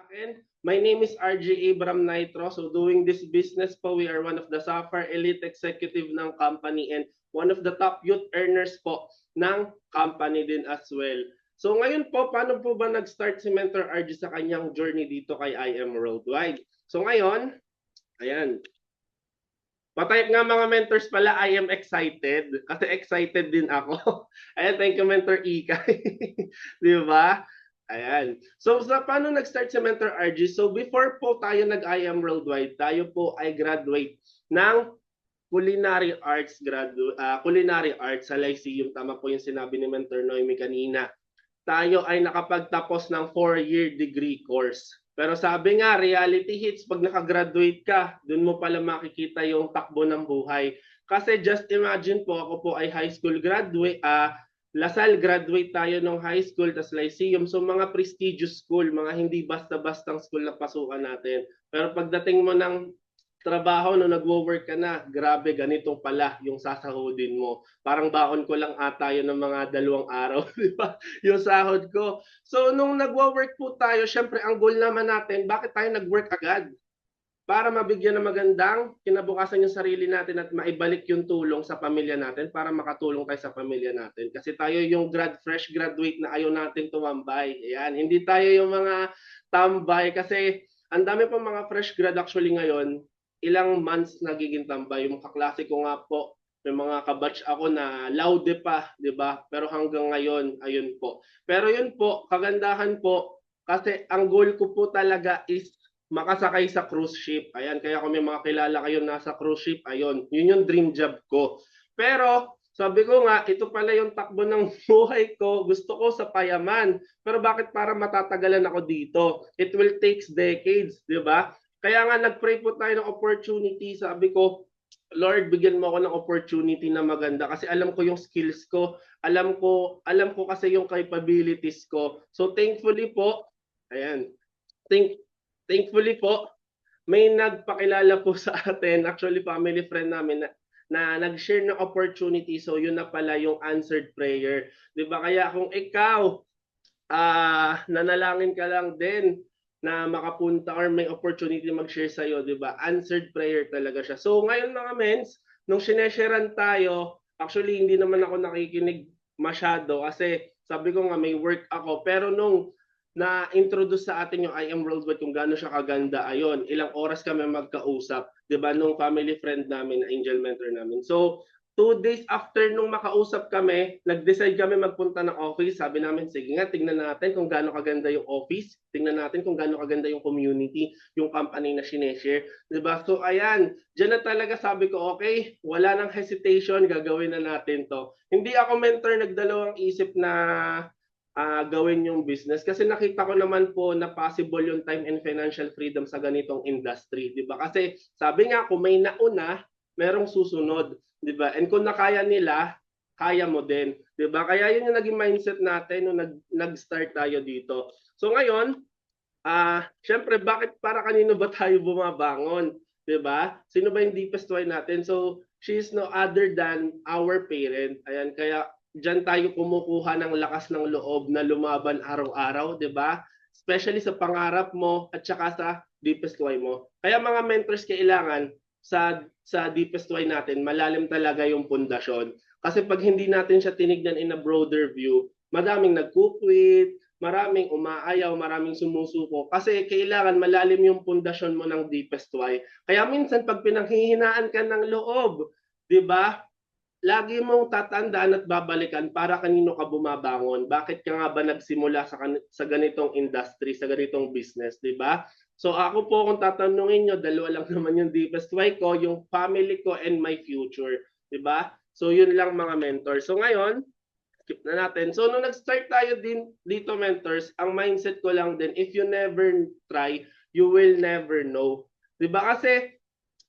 akin. My name is RJ Abram Nitro. So doing this business po, we are one of the Sapphire Elite Executive ng company and one of the top youth earners po ng company din as well. So ngayon po, paano po ba nag-start si Mentor RJ sa kanyang journey dito kay IM Worldwide? So ngayon, ayan, patayap nga mga mentors pala, I am excited. Kasi excited din ako. Ayan, thank you Mentor Ikay. Di ba? Ayan. So, paano nag-start si Mentor RG? So, before po tayo nag-I am Worldwide, tayo po ay graduate ng culinary arts sa Lyceum. Tama po yung sinabi ni Mentor Noemi kanina. Tayo ay nakapagtapos ng 4-year degree course. Pero sabi nga, reality hits, pag nakagraduate ka, dun mo pala makikita yung takbo ng buhay. Kasi just imagine po, ako po ay high school graduate, Lasal graduate tayo ng high school, tas Lyceum. So mga prestigious school, mga hindi basta-bastang school na pasukan natin. Pero pagdating mo ng trabaho, no nagwo-work ka na, grabe, ganito pala yung sasahudin mo. Parang baon ko lang ata yun ng mga 2 araw, di ba? Yung sahod ko. So, nung nagwo-work po tayo, syempre, ang goal naman natin, bakit tayo nag-work agad? Para mabigyan ng magandang kinabukasan yung sarili natin at maibalik yung tulong sa pamilya natin para makatulong tayo sa pamilya natin. Kasi tayo yung fresh graduate na ayaw natin tumambay. Ayan, hindi tayo yung mga tambay kasi ang dami pa mga fresh grad actually ngayon, ilang months nagiging tambay. Yung kaklase ko nga po, may mga kabatch ako na laude pa, di ba? Pero hanggang ngayon, ayun po. Pero yun po, kagandahan po, kasi ang goal ko po talaga is makasakay sa cruise ship. Ayan, kaya kung may mga kilala kayo nasa cruise ship, ayun, yun yung dream job ko. Pero, sabi ko nga, ito pala yung takbo ng buhay ko. Gusto ko sa payaman. Pero bakit para matatagalan ako dito? It will take decades, di ba? Kaya nga nag-pray po tayo ng opportunity. Sabi ko, Lord, bigyan mo ako ng opportunity na maganda kasi alam ko yung skills ko, alam ko kasi yung capabilities ko. So thankfully po, ayan, thankfully po, may nagpakilala po sa atin, actually family friend namin na nag-share ng opportunity. So yun na pala yung answered prayer. 'Di ba? Kaya kung ikaw nanalangin ka lang din na makapunta or may opportunity mag-share sa iyo, 'di ba? Answered prayer talaga siya. So ngayon mga mens, nung sinesharean tayo, actually hindi naman ako nakikinig masyado kasi sabi ko nga may work ako. Pero nung na-introduce sa atin yung I Am Worldwide kung gaano siya kaganda, ayon, ilang oras kami magkausap, 'di ba, nung family friend namin, angel mentor namin. So 2 days after nung makausap kami, nag-decide kami magpunta ng office. Sabi namin, sige nga, tingnan natin kung gaano kaganda yung office. Tingnan natin kung gaano kaganda yung community, yung company na sineshare. Diba? So ayan, dyan na talaga sabi ko, okay, wala nang hesitation, gagawin na natin to. Hindi ako mentor nagdalawang isip na gawin yung business kasi nakita ko naman po na possible yung time and financial freedom sa ganitong industry, 'di ba? Kasi sabi nga kung may nauna, merong susunod, 'di ba? And kung nakaya nila, kaya mo din, 'di ba? Kaya yun yung naging mindset natin nung nag-start tayo dito. So ngayon, syempre bakit para kanino ba tayo bumabangon, 'di ba? Sino ba yung deepest why natin? So she is no other than our parent. Ayan, kaya diyan tayo kumukuha ng lakas ng loob na lumaban araw-araw, 'di ba? Especially sa pangarap mo at saka sa deepest why mo. Kaya mga mentors kailangan sa deepest why natin, malalim talaga yung pundasyon. Kasi pag hindi natin siya tinignan in a broader view, madaming nagkukwit, maraming umaayaw, maraming sumusuko. Kasi kailangan malalim yung pundasyon mo ng deepest why. Kaya minsan pag pinanghihinaan ka ng loob, 'di ba? Lagi mong tatandaan at babalikan para kanino ka bumabangon. Bakit ka nga ba nagsimula sa ganitong industry, sa ganitong business, di ba? So ako po kung tatanungin nyo, dalawa lang naman yung deepest why ko, yung family ko and my future, di ba? So yun lang mga mentors. So ngayon, skip na natin. So nung nag-start tayo din dito mentors, ang mindset ko lang din, if you never try, you will never know. Di ba? Kasi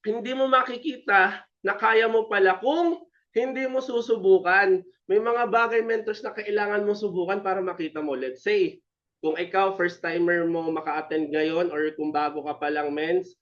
hindi mo makikita na kaya mo pala kung hindi mo susubukan. May mga bagay mentors na kailangan mo subukan para makita mo. Let's say, kung ikaw first timer mo maka-attend ngayon or kung bago ka pa lang mens,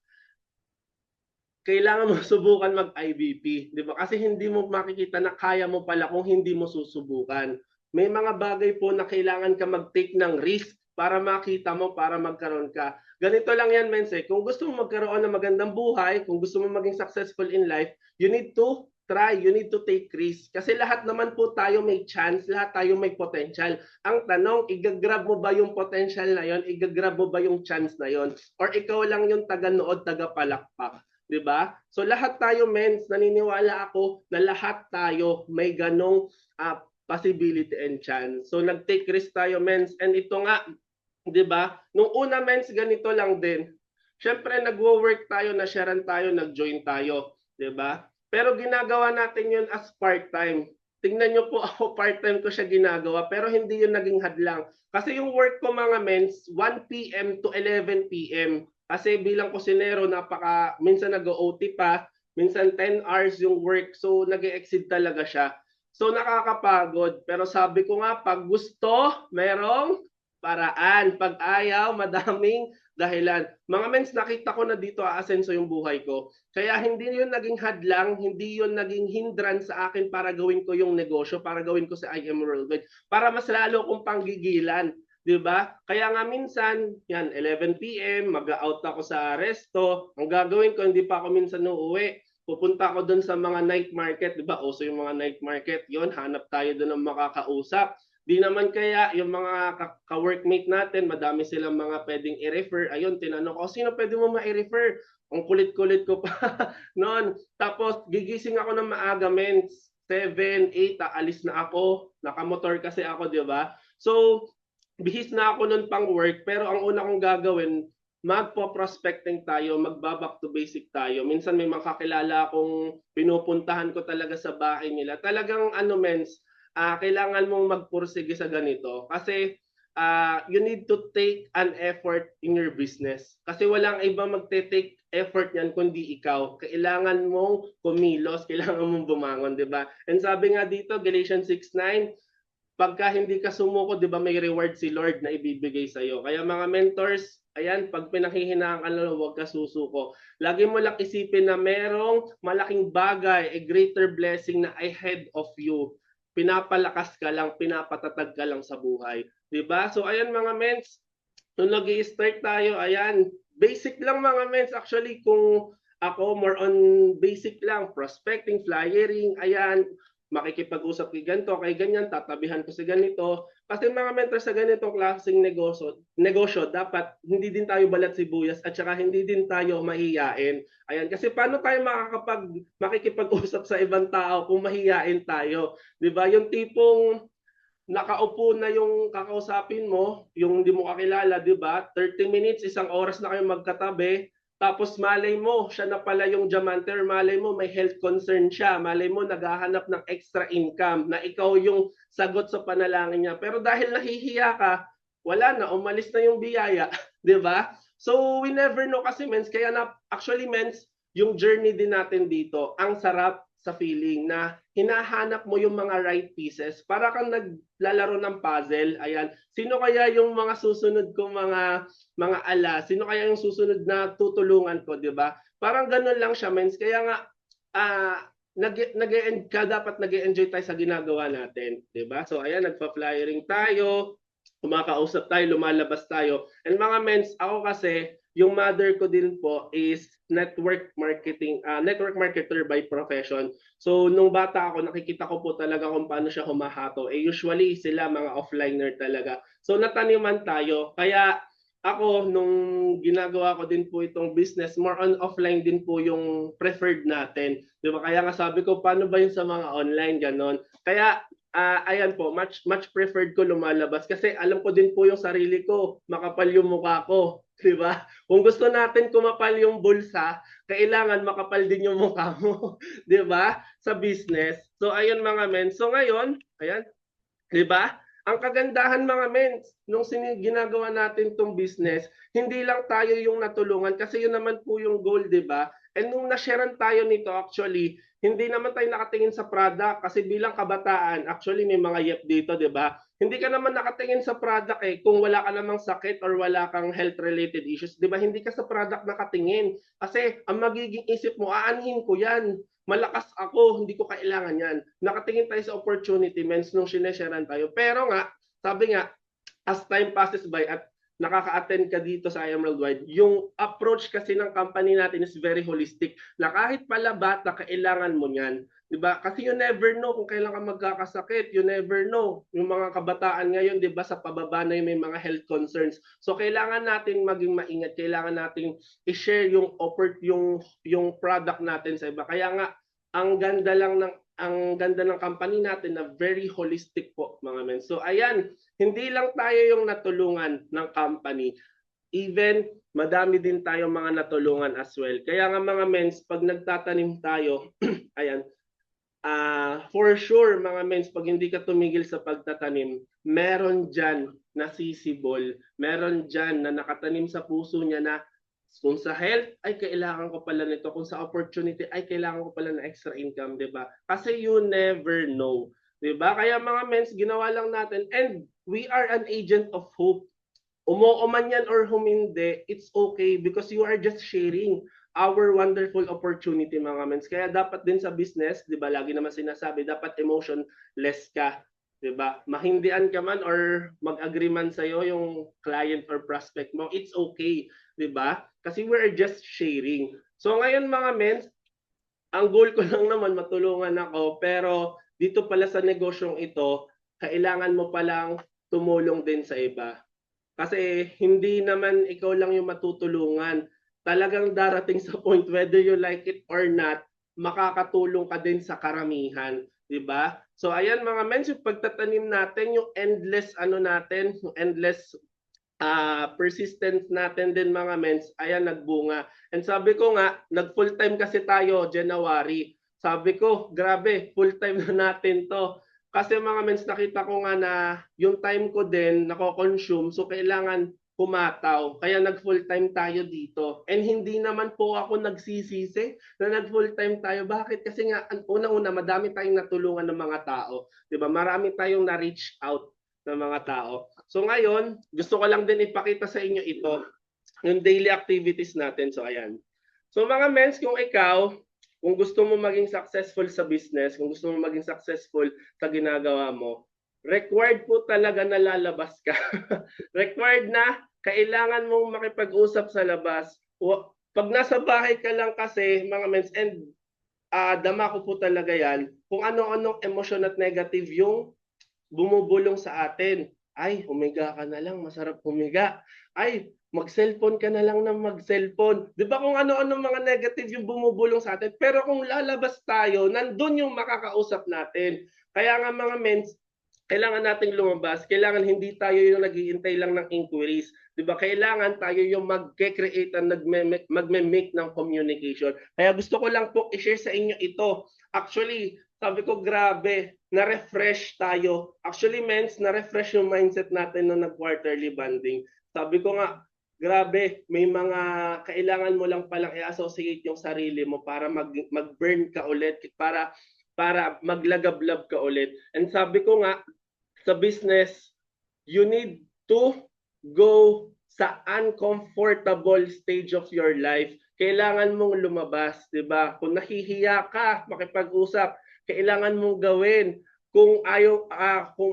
kailangan mo subukan mag-IBP, 'di ba? Kasi hindi mo makikita na kaya mo pala kung hindi mo susubukan. May mga bagay po na kailangan ka mag-take ng risk para makita mo, para magkaroon ka. Ganito lang yan, Mense. Kung gusto mo magkaroon ng magandang buhay, kung gusto mo maging successful in life, you need to try, you need to take risk. Kasi lahat naman po tayo may chance, lahat tayo may potential. Ang tanong, igagrab mo ba yung potential na yon? Igagrab mo ba yung chance na yon? Or ikaw lang yung taga-nood, taga-palakpak? 'Di ba? So lahat tayo, Mens, naniniwala ako na lahat tayo may ganong possibility and chance. So nag-take risk tayo, Mens. And ito nga, 'di ba? Nung una, Mens, ganito lang din. Siyempre, nagwo-work tayo, na-sharean tayo, nag-join tayo, 'di ba? Pero ginagawa natin 'yun as part-time. Tingnan niyo po ako, part-time ko siya ginagawa, pero hindi 'yun naging hadlang. Kasi yung work ko, mga Mens, 1 p.m. to 11 p.m. Kasi bilang kusinero, minsan nag-OT pa, minsan 10 hours yung work. So, nag-exceed talaga siya. So, nakakapagod. Pero sabi ko nga, pag gusto, merong paraan. Pag ayaw, madaming dahilan. Mga Mens, nakita ko na dito aasenso yung buhay ko. Kaya hindi yun naging hadlang, hindi yun naging hindrance sa akin para gawin ko yung negosyo, para gawin ko sa IM Worldwide, para mas lalo kong panggigilan. 'Di ba? Kaya nga minsan, yan 11 PM, mag-out ako sa resto. Ang gagawin ko, hindi pa ako minsan uuwi. Pupunta ako doon sa mga night market, 'di ba? Uso yung mga night market. 'Yon, hanap tayo doon ng makakausap. Di naman kaya yung mga ka-workmate natin, madami silang mga pwedeng i-refer. Ayun, tinanong ko, sino pwede mo ma-refer? Ang kulit-kulit ko pa noon. Tapos gigising ako ng maaga, men. 7, 8, aalis na ako. Nakamotor kasi ako, 'di ba? So, bihis na ako nun pang work, pero ang una kong gagawin, magpo-prospecting tayo, magba-back to basic tayo. Minsan may mga kakilala akong pinupuntahan ko talaga sa bahay nila. Talagang Mens, kailangan mong magpursige sa ganito. Kasi you need to take an effort in your business. Kasi walang iba magte-take effort niyan kundi ikaw. Kailangan mong kumilos, kailangan mong bumangon, di ba? And sabi nga dito, Galatians 6:9, pagka hindi ka sumuko, 'di ba, may reward si Lord na ibibigay sa iyo. Kaya mga mentors, ayan, pag pinanghihinaan ka na, huwag ka susuko. Lagi mo lang isipin na merong malaking bagay, a greater blessing na ahead of you. Pinapalakas ka lang, pinapatatag ka lang sa buhay. 'Di ba? So ayan mga ments, nung nag-i-start tayo, ayan, basic lang mga ments. Actually, kung ako, more on basic lang, prospecting, flyering, ayan, makikipag-usap kay ganito, kay ganyan, tatabihan ko si ganito. Kasi mga mentor sa ganitong klaseng negosyo, dapat hindi din tayo balat sibuyas at saka hindi din tayo mahiyain. Ayan, kasi paano tayo makikipag-usap sa ibang tao kung mahiyain tayo? 'Di ba? Yung tipong nakaupo na yung kakausapin mo, yung hindi mo kakilala, 'di ba? 30 minutes, isang oras na kayo magkatabi. Tapos malay mo, siya na pala yung diamante, or malay mo may health concern siya, malay mo naghahanap ng extra income na ikaw yung sagot sa panalangin niya. Pero dahil nahihiya ka, wala na, umalis na yung biyaya, 'di ba? So we never know kasi, mens, kaya na actually, mens, yung journey din natin dito, ang sarap sa feeling na hinahanap mo yung mga right pieces, para kang naglalaro ng puzzle. Ayan, sino kaya yung mga susunod kong mga sino kaya yung susunod na tutulungan ko, 'di ba? Parang ganoon lang siya, mens. Kaya nga dapat nag-enjoy tayo sa ginagawa natin, 'di ba? So ayan, nagpa-flyering tayo, kumakausap tayo, lumalabas tayo. And mga mens, ako kasi, yung mother ko din po is network marketer by profession. So nung bata ako, nakikita ko po talaga kung paano siya humahato. Usually sila mga offliner talaga. So nataniman tayo. Kaya ako, nung ginagawa ko din po itong business, more on offline din po yung preferred natin. Di ba? Kaya nga sabi ko, paano ba yung sa mga online, ganon. Kaya ayan po, much preferred ko lumalabas kasi alam ko din po yung sarili ko, makapal yung mukha ko, 'di ba? Kung gusto natin kumapal yung bulsa, kailangan makapal din yung mukha mo, 'di ba? Sa business. So ayun mga men. So ngayon, ayan, 'di ba? Ang kagandahan mga men, nung ginagawa natin tong business, hindi lang tayo yung natulungan kasi yun naman po yung goal, 'di ba? And nung na-sharean tayo nito, actually, hindi naman tayo nakatingin sa product kasi bilang kabataan, actually may mga yep dito, 'di ba? Hindi ka naman nakatingin sa product kung wala ka namang sakit or wala kang health related issues, 'di ba? Hindi ka sa product nakatingin kasi ang magiging isip mo, aanhin ko 'yan. Malakas ako, hindi ko kailangan 'yan. Nakatingin tayo sa opportunity, mens, nung sinesharean tayo. Pero nga, sabi nga, as time passes by at nakaka-attend ka dito sa IM Worldwide, yung approach kasi ng company natin is very holistic, na kahit pala bata, kailangan mo niyan. Diba? Kasi you never know kung kailan ka magkakasakit. You never know. Yung mga kabataan ngayon, diba, sa pababa na yung may mga health concerns. So, kailangan natin maging maingat. Kailangan natin i-share yung product natin sa iba. Kaya nga, ang ganda ng company natin na very holistic po, mga men. So, ayan, hindi lang tayo yung natulungan ng company. Even, madami din tayo mga natulungan as well. Kaya nga mga mens, pag nagtatanim tayo, ayan, for sure mga mens, pag hindi ka tumigil sa pagtatanim, meron dyan na sisibol, meron dyan na nakatanim sa puso niya na kung sa health, ay kailangan ko pala nito. Kung sa opportunity, ay kailangan ko pala na extra income, di ba? Kasi you never know. Di ba? Kaya mga mens, ginawa lang natin. And we are an agent of hope. Umuo man yan or humindi, it's okay because you are just sharing our wonderful opportunity, mga mens. Kaya dapat din sa business, di ba, lagi naman sinasabi, dapat emotionless ka. Diba? Mahindian ka man or mag-agree man sa'yo yung client or prospect mo, it's okay. Diba? Kasi we're just sharing. So ngayon mga mens, ang goal ko lang naman matulungan ako, pero dito pala sa negosyong ito, kailangan mo palang tumulong din sa iba. Kasi hindi naman ikaw lang yung matutulungan. Talagang darating sa point, whether you like it or not, makakatulong ka din sa karamihan. Diba? So ayan mga mens, yung pagtatanim natin, yung endless yung endless persistence natin din mga mens, ayan nagbunga. And sabi ko nga, nag full time kasi tayo January. Sabi ko, grabe, full time na natin to. Kasi mga mens, nakita ko nga na yung time ko din nako-consume, so kailangan kumataw. Kaya nag full time tayo dito. And hindi naman po ako nagsisisi na nag full time tayo. Bakit? Kasi nga unang-una madami tayong natulungan ng mga tao, 'di ba? Marami tayong na-reach out ng mga tao. So ngayon, gusto ko lang din ipakita sa inyo ito, yung daily activities natin. So ayan. So mga mens, kung gusto mo maging successful sa business, kung gusto mo maging successful sa ginagawa mo, required po talaga na lalabas ka. Required na kailangan mong makipag-usap sa labas. Pag nasa bahay ka lang kasi, mga mens, and dama ko po talaga yan, kung ano-anong emosyon at negative yung bumubulong sa atin. Ay, humiga ka na lang, masarap humiga. Ay, mag-cellphone ka na lang ng mag-cellphone. Di ba kung ano-ano mga negative yung bumubulong sa atin? Pero kung lalabas tayo, nandun yung makakausap natin. Kaya nga mga mens, kailangan nating lumabas. Kailangan hindi tayo yung nag-iintay lang ng inquiries. Di ba? Kailangan tayo yung mag-create at magme-make ng communication. Kaya gusto ko lang po i-share sa inyo ito. Actually, sabi ko, grabe, na-refresh tayo. Actually, mens, na-refresh yung mindset natin nung nag-quarterly banding. Sabi ko nga, grabe, may mga kailangan mo lang palang i-associate yung sarili mo para mag-burn ka ulit, para maglagablab ka ulit. And sabi ko nga, sa business, you need to go sa uncomfortable stage of your life. Kailangan mong lumabas, 'di ba? Kung nahihiya ka makipag-usap, kailangan mong gawin. Kung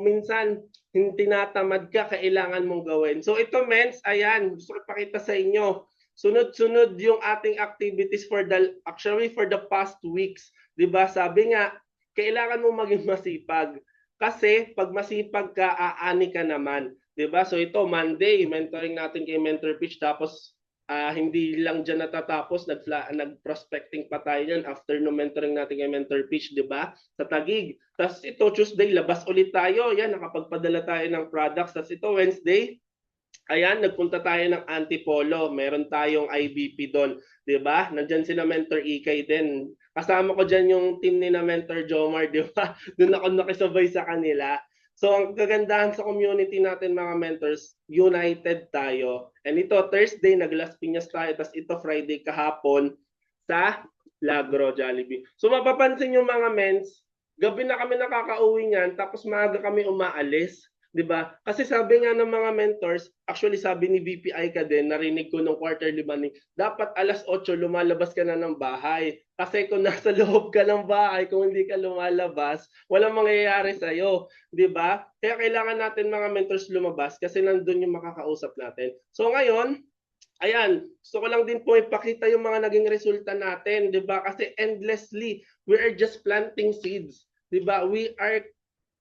minsan tinatamad ka, kailangan mong gawin. So ito mens, ayan, gusto ko ipakita sa inyo. Sunod-sunod yung ating activities for the past weeks. 'Di ba? Sabi nga, kailangan mong maging masipag. Kasi pag masipag ka, aani ka naman. 'Di ba? So ito, Monday, mentoring natin kay Mentor Pitch, tapos hindi lang dyan natatapos, nag-prospecting pa tayo yan after no mentoring natin kay Mentor Pitch, di ba? Sa Taguig. Tapos ito, Tuesday, labas ulit tayo. Yan, nakapagpadala tayo ng products. Tapos ito, Wednesday, ayan, nagpunta tayo ng Antipolo. Meron tayong IBP doon. Di ba? Nandyan si na Mentor Ikay din. Kasama ko dyan yung team ni na Mentor Jomar, di ba? Doon ako nakisabay sa kanila. So ang kagandahan sa community natin mga mentors, united tayo. And ito Thursday nag-Las Piñas tayo, tapos ito Friday kahapon sa Lagro Jollibee. So mapapansin yung mga mens, gabi na kami nakakauwi niyan, tapos maaga kami umaalis. 'di ba? Kasi sabi nga ng mga mentors, actually sabi ni VPI ka din, narinig ko nung quarterly money, dapat 8:00 lumalabas ka na ng bahay. Kasi kung nasa loob ka ng bahay, kung hindi ka lumalabas, walang mangyayari sa iyo, 'di ba? Kaya kailangan natin mga mentors lumabas kasi nandun yung makakausap natin. So ngayon, ayan, gusto ko lang din po ipakita yung mga naging resulta natin, 'di ba? Kasi endlessly, we are just planting seeds, 'di ba? We are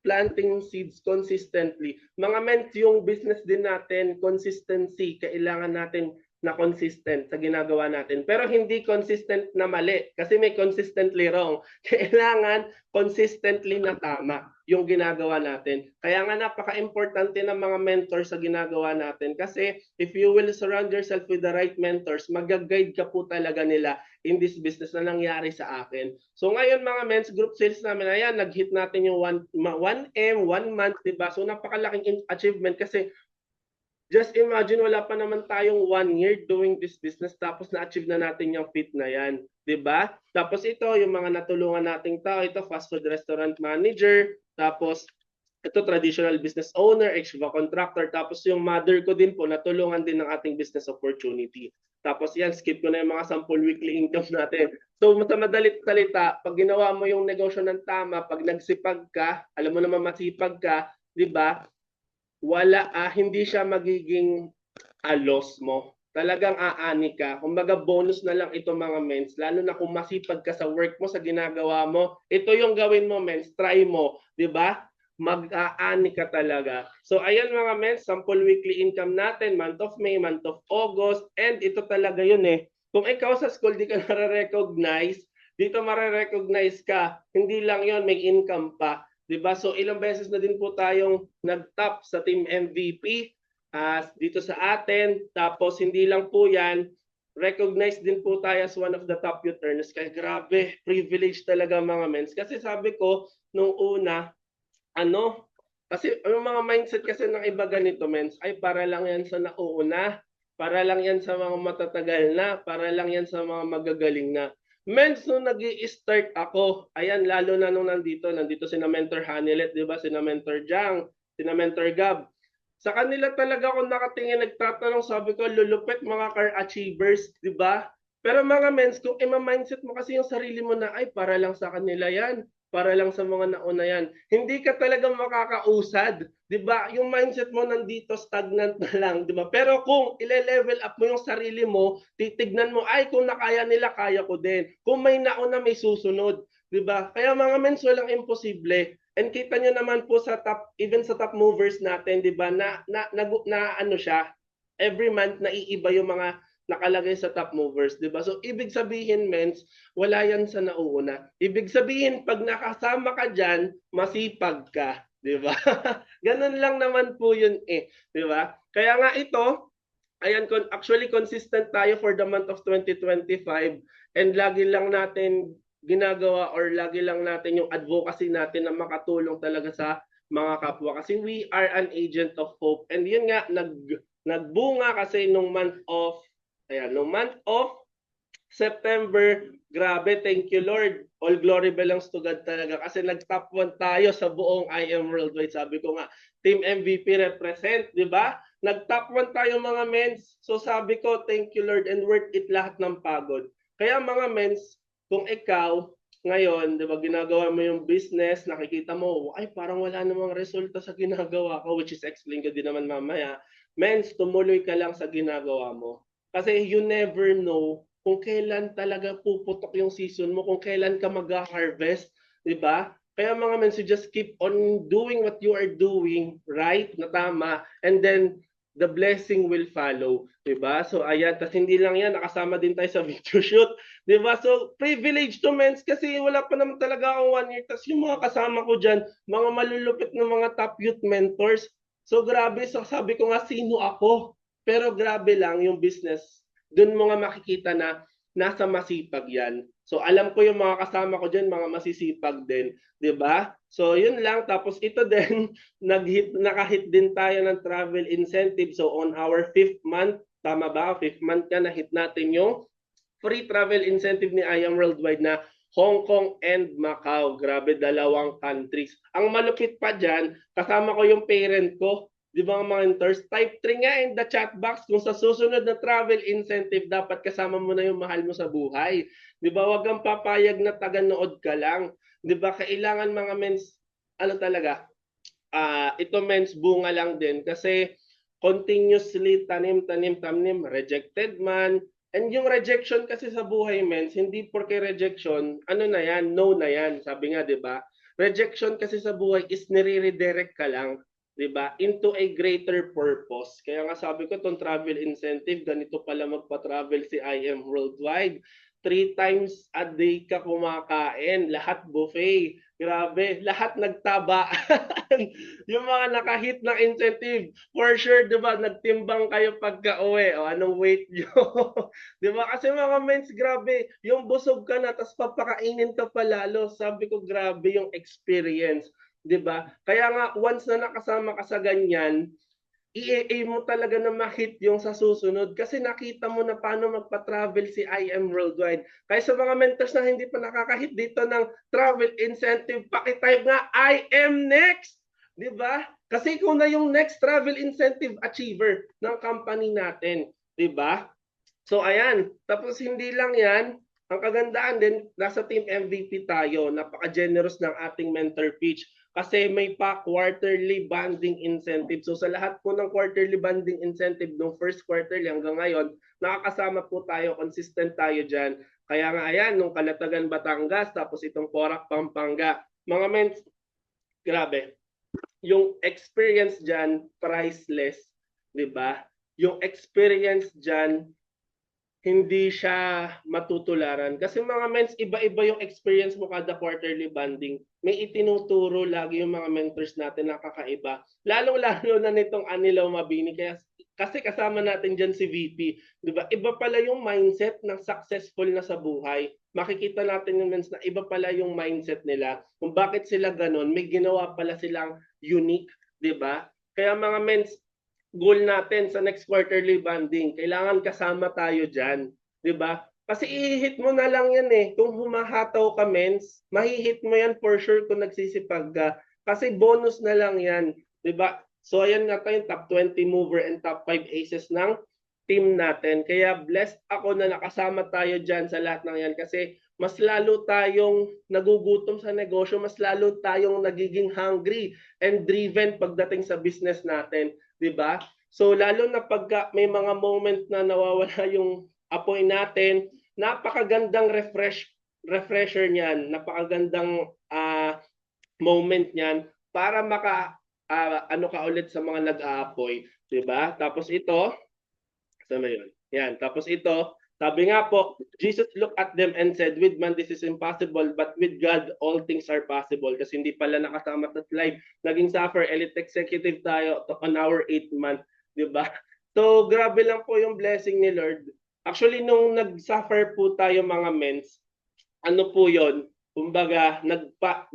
planting seeds consistently. Mga ments, yung business din natin, consistency, kailangan natin na consistent sa ginagawa natin. Pero hindi consistent na mali kasi may consistently wrong. Kailangan consistently na tama yung ginagawa natin. Kaya nga napaka-importante ng mga mentors sa ginagawa natin kasi if you will surround yourself with the right mentors, mag-guide ka po talaga nila in this business na nangyari sa akin. So ngayon mga men's group sales namin, ayan, nag-hit natin yung 1M, 1 month, diba? So napakalaking achievement kasi just imagine, wala pa naman tayong 1 year doing this business tapos na-achieve na natin yung fit na yan. Diba? Tapos ito, yung mga natulungan nating tao, ito fast food restaurant manager, tapos ito traditional business owner, HVAC contractor, tapos yung mother ko din po, natulungan din ng ating business opportunity. Tapos yan, skip ko na yung mga sample weekly income natin. So sa madalit salita, pag ginawa mo yung negosyo ng tama, pag nagsipag ka, alam mo naman masipag ka, di ba? Hindi siya magiging loss mo. Talagang aani ka. Kumbaga bonus na lang ito mga mens, lalo na kung masipag ka sa work mo, sa ginagawa mo. Ito yung gawin mo mens, try mo, 'di ba? Mag-aani ka talaga. So ayan mga mens, sample weekly income natin, month of May, month of August, and ito talaga yun eh. Kung ikaw sa school di ka nare-recognize, dito mare-recognize ka. Hindi lang yon, may income pa. Diba? So ilang beses na din po tayong nag-top sa team MVP dito sa atin. Tapos hindi lang po yan, recognized din po tayo as one of the top youth earners. Kaya grabe, privilege talaga mga mens. Kasi sabi ko, nung una, kasi yung mga mindset kasi ng iba ganito mens, ay para lang yan sa nauuna, para lang yan sa mga matatagal na, para lang yan sa mga magagaling na. Mens, nung nag-i-start ako, ayan, lalo na nung nandito si na Mentor Hanilet, di ba? Si na Mentor Jang, si na Mentor Gab. Sa kanila talaga ako nakatingin, nagtatanong, sabi ko, lulupit mga car achievers, di ba? Pero mga mens, kung ima-mindset mo kasi yung sarili mo na, ay, para lang sa kanila yan, para lang sa mga nauna yan, hindi ka talaga makakausad. 'Di ba? Yung mindset mo nandito stagnant na lang, 'di ba? Pero kung ile-level up mo yung sarili mo, titignan mo, ay kung nakaya nila, kaya ko din. Kung may nauna, may susunod, 'di ba? Kaya mga mens, walang imposible. And kita nyo naman po sa top, even sa top movers natin, 'di ba? Na ano siya, every month naiiba yung mga nakalagay sa top movers, 'di ba? So ibig sabihin, mens, wala yan sa nauuna. Ibig sabihin, pag nakasama ka diyan, masipag ka, 'di ba? Ganun lang naman po 'yun eh, 'di ba? Kaya nga ito, ayan, actually consistent tayo for the month of 2025 and lagi lang natin ginagawa or lagi lang natin yung advocacy natin na makatulong talaga sa mga kapwa kasi we are an agent of hope. And yun nga, nagbunga kasi nung month of September, grabe, thank you Lord. All glory belongs to God talaga kasi nag-top 1 tayo sa buong IM Worldwide. Sabi ko nga, Team MVP represent, di ba? Nag-top 1 tayo mga mens. So sabi ko, thank you Lord, and worth it lahat ng pagod. Kaya mga mens, kung ikaw ngayon, di ba, ginagawa mo yung business, nakikita mo, ay parang wala namang resulta sa ginagawa ko, which is explain ko din naman mamaya. Mens, tumuloy ka lang sa ginagawa mo. Kasi you never know kung kailan talaga puputok yung season mo, kung kailan ka mag-harvest, di ba? Kaya mga men, so just keep on doing what you are doing, right, na tama, and then the blessing will follow, di ba? So ayan, tas hindi lang yan, nakasama din tayo sa video shoot, di ba? So privilege to men, kasi wala pa naman talaga akong 1 year, tas yung mga kasama ko dyan, mga malulupit na mga top youth mentors. So grabe, so sabi ko nga, sino ako? Pero grabe lang yung business, doon mo nga makikita na nasa masipag yan. So alam ko yung mga kasama ko dyan, mga masisipag din, 'di ba? So yun lang, tapos ito din nakahit din tayo ng travel incentive. So on our 5th month, tama ba? 5th month ka na hit natin yung free travel incentive ni IAM Worldwide na Hong Kong and Macau. Grabe, dalawang countries. Ang malupit pa dyan, kasama ko yung parent ko. Di ba mga mentors? Type 3 nga in the chat box kung sa susunod na travel incentive, dapat kasama mo na yung mahal mo sa buhay. Di ba? Huwag kang papayag na taga-nood ka lang. Di ba? Kailangan mga mens, ano talaga, ito mens bunga lang din kasi continuously tanim, rejected man. And yung rejection kasi sa buhay, mens, hindi porke rejection, ano na yan, no na yan. Sabi nga, di ba? Rejection kasi sa buhay is nire-redirect ka lang, di ba? Into a greater purpose. Kaya nga sabi ko, itong travel incentive, ganito pala magpa-travel si IM Worldwide. 3 times a day ka kumakain, lahat buffet. Grabe, lahat nagtaba. Yung mga nakahit ng incentive, for sure, di ba, nagtimbang kayo pagka-uwi. O, anong weight nyo? Di ba? Kasi mga mens, grabe, yung busog ka na, tapos papakainin ka pa lalo. Sabi ko, grabe yung experience. Di ba? Kaya nga, once na nakasama ka sa ganyan, i-aim mo talaga na ma-hit yung sa susunod kasi nakita mo na paano magpa-travel si IM Worldwide. Kaya sa mga mentors na hindi pa nakaka-hit dito ng travel incentive, pakitype nga I am next! Di ba? Kasi ikaw na yung next travel incentive achiever ng company natin. Di ba? So ayan, tapos hindi lang yan, ang kagandaan din, nasa team MVP tayo, napaka-generous ng ating mentor pitch kasi may pa quarterly banding incentive. So sa lahat po ng quarterly banding incentive ng first quarterly hanggang ngayon, nakakasama po tayo, consistent tayo dyan. Kaya nga ayan, nung Kalatagan Batangas, tapos itong Porac Pampanga. Mga mens, grabe, yung experience dyan, priceless, di ba? Yung experience dyan, hindi siya matutularan. Kasi mga mens, iba-iba yung experience mo kada quarterly banding. May itinuturo lagi yung mga mentors natin na kakaiba. Lalong-lalo na nitong Anilaw Mabini. Kasi kasama natin dyan si VP. Diba? Iba pala yung mindset ng successful na sa buhay. Makikita natin yung mens na iba pala yung mindset nila. Kung bakit sila ganun, may ginawa pala silang unique. Diba? Kaya mga mens, goal natin sa next quarterly banding, kailangan kasama tayo dyan. Di ba? Kasi i-hit mo na lang yan eh. Kung humahataw ka, mens, mahihit mo yan for sure kung nagsisipag ka. Kasi bonus na lang yan. Di ba? So ayan nga tayo, top 20 mover and top 5 aces ng team natin. Kaya blessed ako na nakasama tayo dyan sa lahat ng yan kasi mas lalo tayong nagugutom sa negosyo, mas lalo tayong nagiging hungry and driven pagdating sa business natin. 'Di ba? So lalo na pagka may mga moment na nawawala yung apoy natin, napakagandang refresher niyan, napakagandang moment niyan para ano ka ulit sa mga nag-aapoy, 'di ba? Tapos ito, sama yun. Yan, tapos ito, sabi nga po, Jesus looked at them and said, with man this is impossible, but with God all things are possible. Kasi hindi pala nakasama sa live. Naging suffer, elite executive tayo on our 8th month. Diba? So, grabe lang po yung blessing ni Lord. Actually, nung nag-suffer po tayo mga mens, ano po yon? Kumbaga, nagpa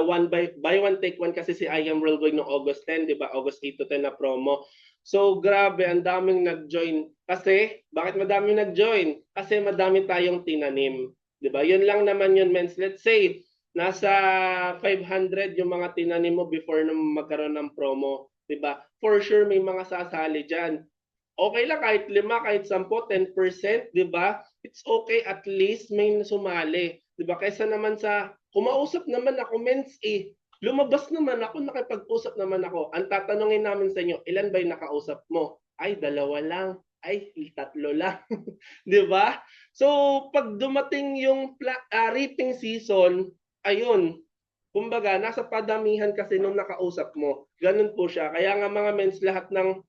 one by one take one kasi si I Am Worldwide noong August 10, di ba? August 8 to 10 na promo. So, grabe, ang daming nag-join. Kasi, bakit madami nag-join? Kasi madami tayong tinanim. Di ba? Yun lang naman yun, mens. Let's say, nasa 500 yung mga tinanim mo before na magkaroon ng promo. Di ba? For sure, may mga sasali dyan. Okay lang kahit 5, kahit 10, 10%, di ba? It's okay at least may sumali. Di ba? Kaysa naman sa, kumausap naman ako, mens eh. Lumabas naman ako, nakipag-usap naman ako. Ang tatanungin namin sa inyo, ilan ba yung nakausap mo? Ay, 2 lang. Ay, 3 lang. Di ba? So, pag dumating yung reaping season, ayun, kumbaga, nasa padamihan kasi nung nakausap mo. Ganun po siya. Kaya nga mga mens, lahat ng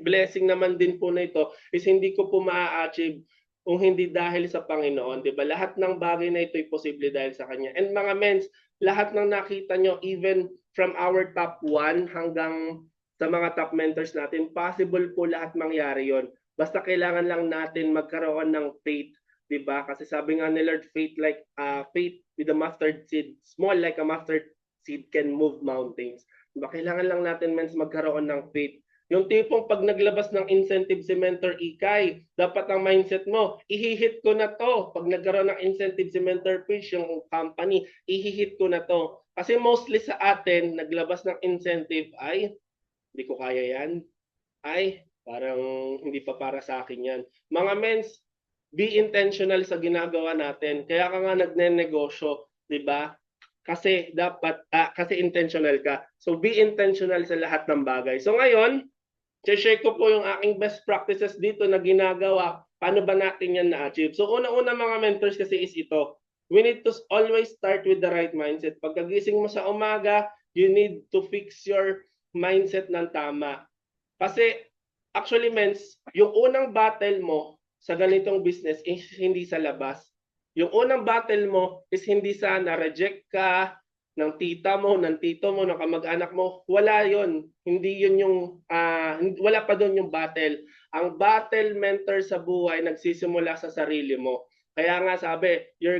blessing naman din po na ito is hindi ko po maa-achieve kung hindi dahil sa Panginoon. Diba? Lahat ng bagay na ito ay posible dahil sa Kanya. And mga mens, lahat ng nakita nyo, even from our top 1 hanggang sa mga top mentors natin, possible po lahat mangyari yon. Basta kailangan lang natin magkaroon ng faith, 'di ba? Kasi sabi nga ni Lord, faith with a mustard seed, small like a mustard seed can move mountains. Diba? Kailangan lang natin mens magkaroon ng faith Yung tipong pag naglabas ng incentive si Mentor Ikay, dapat ang mindset mo, ihihit ko na to. Pag nagkaroon ng incentive si Mentor Fish, yung company, ihihit ko na to. Kasi mostly sa atin, naglabas ng incentive ay, hindi ko kaya yan. Ay, parang hindi pa para sa akin yan. Mga mens, be intentional sa ginagawa natin. Kaya ka nga nagne-negosyo, di ba? Kasi dapat, kasi intentional ka. So be intentional sa lahat ng bagay. So ngayon, share ko po yung aking best practices dito na ginagawa. Paano ba natin yan na-achieve? So una-una mga mentors kasi is ito. We need to always start with the right mindset. Pagkagising mo sa umaga, you need to fix your mindset ng tama. Kasi actually mens, yung unang battle mo sa ganitong business is hindi sa labas. Yung unang battle mo is hindi sa na-reject ka ng tita mo, ng tito mo, ng kamag-anak mo. Wala yon. Hindi yun yung, wala pa doon yung battle. Ang battle mentor sa buhay nagsisimula sa sarili mo. Kaya nga sabi, your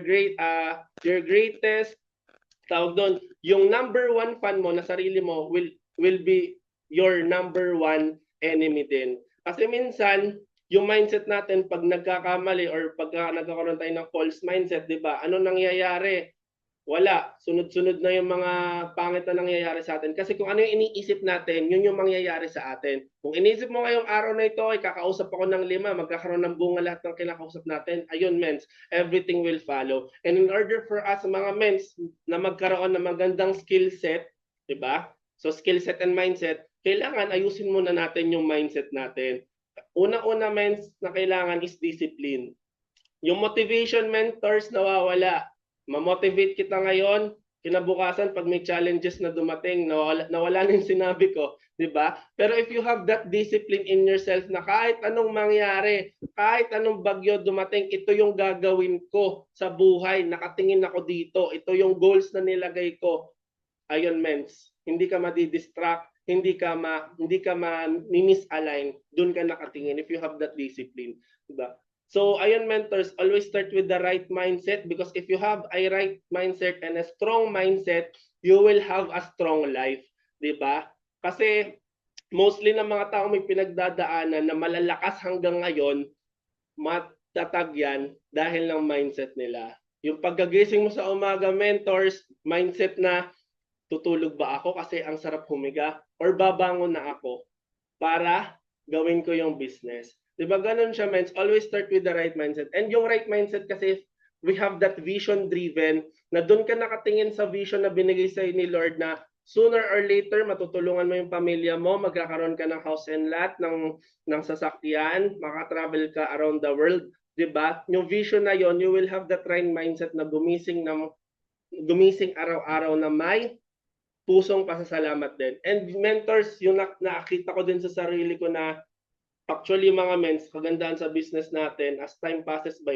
greatest, tawag doon, yung number one fan mo na sarili mo will be your number one enemy din. Kasi minsan, yung mindset natin pag nagkakamali or pag nagkakaroon tayo ng false mindset, di ba? Ano nangyayari? Wala. Sunod-sunod na yung mga pangit na nangyayari sa atin. Kasi kung ano yung iniisip natin, yun yung mangyayari sa atin. Kung inisip mo ngayong araw na ito, ay kakausap ako ng 5, magkakaroon ng bunga lahat ng kinakausap natin, ayun, mens, everything will follow. And in order for us, mga mens, na magkaroon ng magandang skill set, di ba? So skill set and mindset, kailangan ayusin muna natin yung mindset natin. Una-una, mens, na kailangan is discipline. Yung motivation mentors nawawala. Ma-motivate kita ngayon, kinabukasan pag may challenges na dumating, nawala na yung sinabi ko, di ba? Pero if you have that discipline in yourself na kahit anong mangyari, kahit anong bagyo dumating, ito yung gagawin ko sa buhay, nakatingin ako dito, ito yung goals na nilagay ko. Ayun, mens, hindi ka madi-distract, hindi ka misalign, doon ka nakatingin if you have that discipline, di ba? So, ayun mentors, always start with the right mindset because if you have a right mindset and a strong mindset, you will have a strong life, 'di ba? Kasi mostly ng mga tao may pinagdadaanan na malalakas hanggang ngayon, matatag yan dahil ng mindset nila. Yung pagkagising mo sa umaga, mentors, mindset na tutulog ba ako kasi ang sarap humiga or babangon na ako para gawin ko yung business. Di ba ganun siya, mens? Always start with the right mindset. And yung right mindset kasi, we have that vision driven na doon ka nakatingin sa vision na binigay sa'yo ni Lord na sooner or later, matutulungan mo yung pamilya mo, magkakaroon ka ng house and lot, ng sasakyan, makatravel ka around the world. Diba? Yung vision na yon, you will have that right mindset na gumising araw-araw na may pusong pasasalamat din. And mentors, yung nakita ko din sa sarili ko na actually mga mens, kagandahan sa business natin, as time passes by,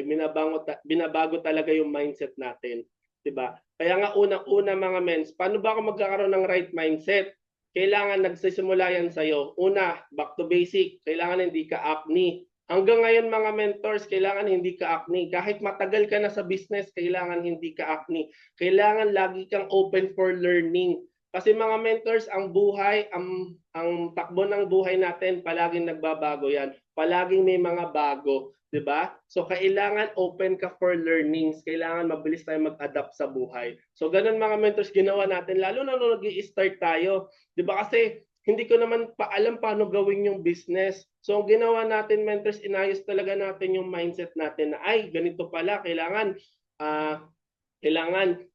binabago talaga yung mindset natin. Diba? Kaya nga unang-una mga mens, paano ba ako magkakaroon ng right mindset? Kailangan nagsisimula yan sa'yo. Una, back to basic. Kailangan hindi ka acne. Hanggang ngayon mga mentors, kailangan hindi ka acne. Kahit matagal ka na sa business, kailangan hindi ka acne. Kailangan lagi kang open for learning. Kasi mga mentors, ang buhay, ang takbo ng buhay natin, palaging nagbabago yan. Palaging may mga bago, 'di ba? So kailangan open ka for learnings. Kailangan mabilis tayong mag-adapt sa buhay. So ganun mga mentors ginawa natin lalo na nung nag-i-start tayo, 'di ba? Kasi hindi ko naman alam paano gawin yung business. So ang ginawa natin mentors, inayos talaga natin yung mindset natin na ay ganito pala, kailangan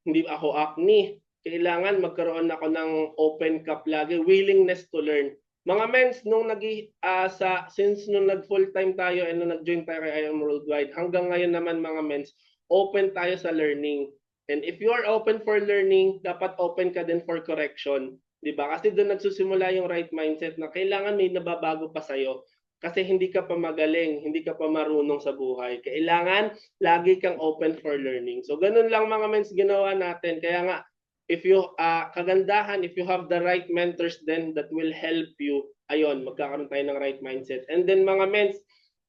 hindi ako acne. Kailangan magkaroon ako ng open cup lagi, willingness to learn. Mga mens, since nung nag-full time tayo and nung nag-join tayo kay IM Worldwide, hanggang ngayon naman mga mens, open tayo sa learning. And if you are open for learning, dapat open ka din for correction. Diba? Kasi doon nagsusimula yung right mindset na kailangan may nababago pa sa'yo. Kasi hindi ka pa magaling, hindi ka pa marunong sa buhay. Kailangan lagi kang open for learning. So ganun lang mga mens ginawa natin. Kaya nga, if you kagandahan, if you have the right mentors then that will help you, ayun, magkakaroon tayo ng right mindset. And then mga mens,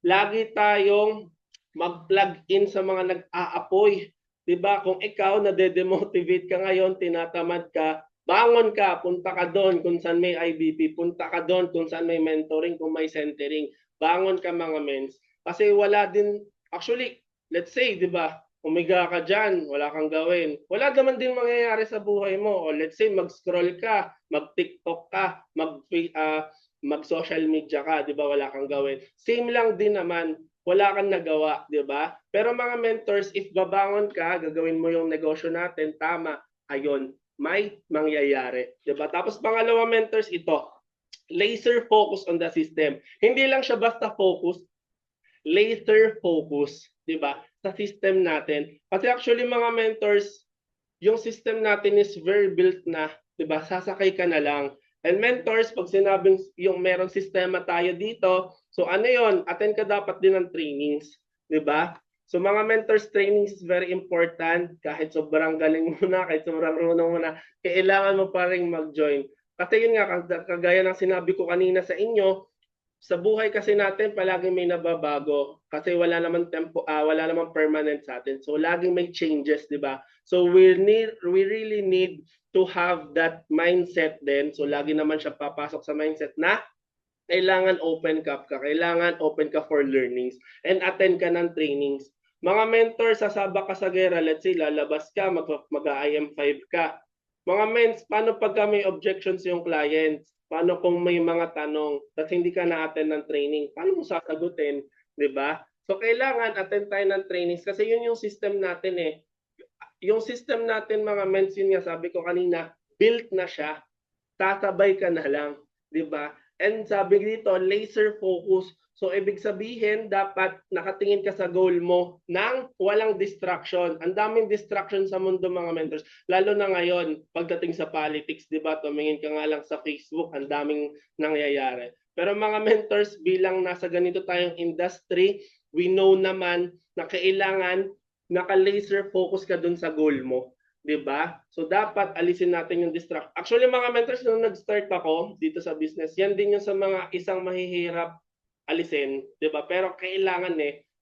lagi tayong mag-plug in sa mga nag-aapoy. Diba? Kung ikaw na-demotivate ka ngayon, tinatamad ka, Bangon ka, punta ka doon kung saan may IBP, punta ka doon kung saan may mentoring, kung may centering. Bangon ka mga mens. Kasi wala din, actually, let's say, di ba, umiga ka dyan, wala kang gawin. Wala naman din mangyayari sa buhay mo. O let's say, mag-scroll ka, mag-TikTok ka, mag-social media ka, di ba, wala kang gawin. Same lang din naman, wala kang nagawa, di ba? Pero mga mentors, if babangon ka, gagawin mo yung negosyo natin, tama, ayun, may mangyayari. Diba? Tapos pangalawa mentors ito, laser focus on the system. Hindi lang siya basta focus, laser focus, 'di ba? Sa system natin. Kasi actually mga mentors, yung system natin is very built na, 'di ba? Sasakay ka na lang. And mentors, pag sinabing yung meron sistema tayo dito, so ano 'yon? Attend ka dapat din ng trainings, 'di ba? So mga mentors trainings is very important. Kahit sobrang galing mo na, kahit sobrang runong mo na, kailangan mo pa rin mag-join. Kasi yun nga, kagaya ng sinabi ko kanina sa inyo, sa buhay kasi natin palaging may nababago kasi wala naman wala naman permanent sa atin. So laging may changes, 'di ba? So we really need to have that mindset din. So lagi naman siya papasok sa mindset na kailangan open ka, kailangan open ka for learnings and attend ka ng trainings. Mga mentor, sasaba ka sa gera, let's say lalabas ka, mag-IM5 ka. Mga mens, paano pagka may objections yung clients? Paano kung may mga tanong at hindi ka na-attend ng training? Paano mo sasagutin? 'Di ba? So kailangan attend tayo ng trainings kasi yun yung system natin eh. Yung system natin mga mens, yun nga sabi ko kanina, built na siya, tatabay ka na lang, 'di ba? And sabi dito, laser focus. So ibig sabihin, dapat nakatingin ka sa goal mo nang walang distraction. Ang daming distraction sa mundo mga mentors. Lalo na ngayon, pagdating sa politics, 'di ba? Tumingin ka nga lang sa Facebook, ang daming nangyayari. Pero mga mentors, bilang nasa ganito tayong industry, we know naman na kailangan naka-laser focus ka dun sa goal mo. 'Di ba? So dapat alisin natin yung distract. Actually mga mentors, nung nag-start ako dito sa business, yan din yung sa mga isang mahihirap alisin, 'di ba? Pero kailangan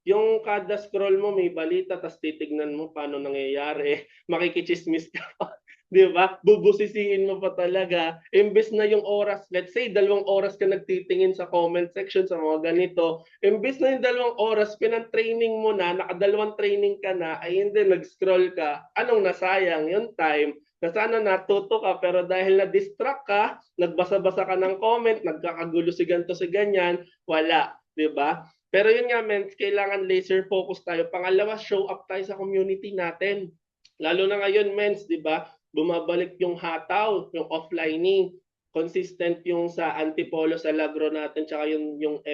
yung kada scroll mo may balita tas titignan mo paano nangyayari, makikichismis ka pa. 'Di ba? Bubusisiin mo pa talaga. Imbes na yung oras, let's say 2 oras ka nagtitingin sa comment section sa mga ganito, imbes na yung 2 oras pinang-training mo na, nakadalawang training ka na, ay hindi, nag-scroll ka, anong nasayang yung time? Na sana natuto ka, pero dahil na-distract ka, nagbasa-basa ka ng comment, nagkakagulo si ganito si ganyan, wala, di ba? Pero yun nga, men, kailangan laser focus tayo. Pangalawa, show up tayo sa community natin. Lalo na ngayon, mens, di ba? Bumabalik yung hataw, yung offlining. Consistent yung sa Antipolo, sa Lagro natin, tsaka yung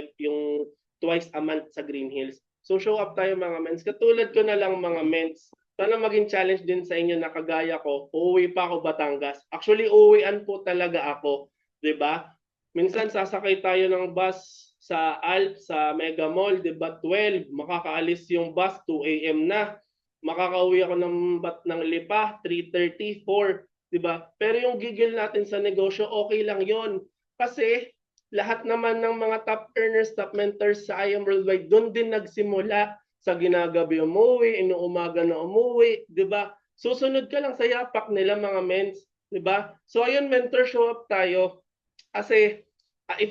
twice a month sa Green Hills. So show up tayo mga mens. Katulad ko na lang mga mens. Sana maging challenge din sa inyo na kagaya ko, uuwi pa ako Batangas. Actually, uuwian po talaga ako. 'Di ba? Minsan sasakay tayo ng bus sa Alp, sa Mega Mall, 'di ba? 12, makakaalis yung bus 2 AM na. Makakauwi ako ng Lipa 3:30, 4, 'di ba? Pero yung gigil natin sa negosyo, okay lang 'yon. Kasi lahat naman ng mga top earners, top mentors sa IAM Worldwide, doon din nagsimula sa ginagabi umuwi, inuumaga na umuwi, 'di ba? Susunod ka lang sa yapak nila mga mens, 'di ba? So ayun, mentor, show up tayo kasi if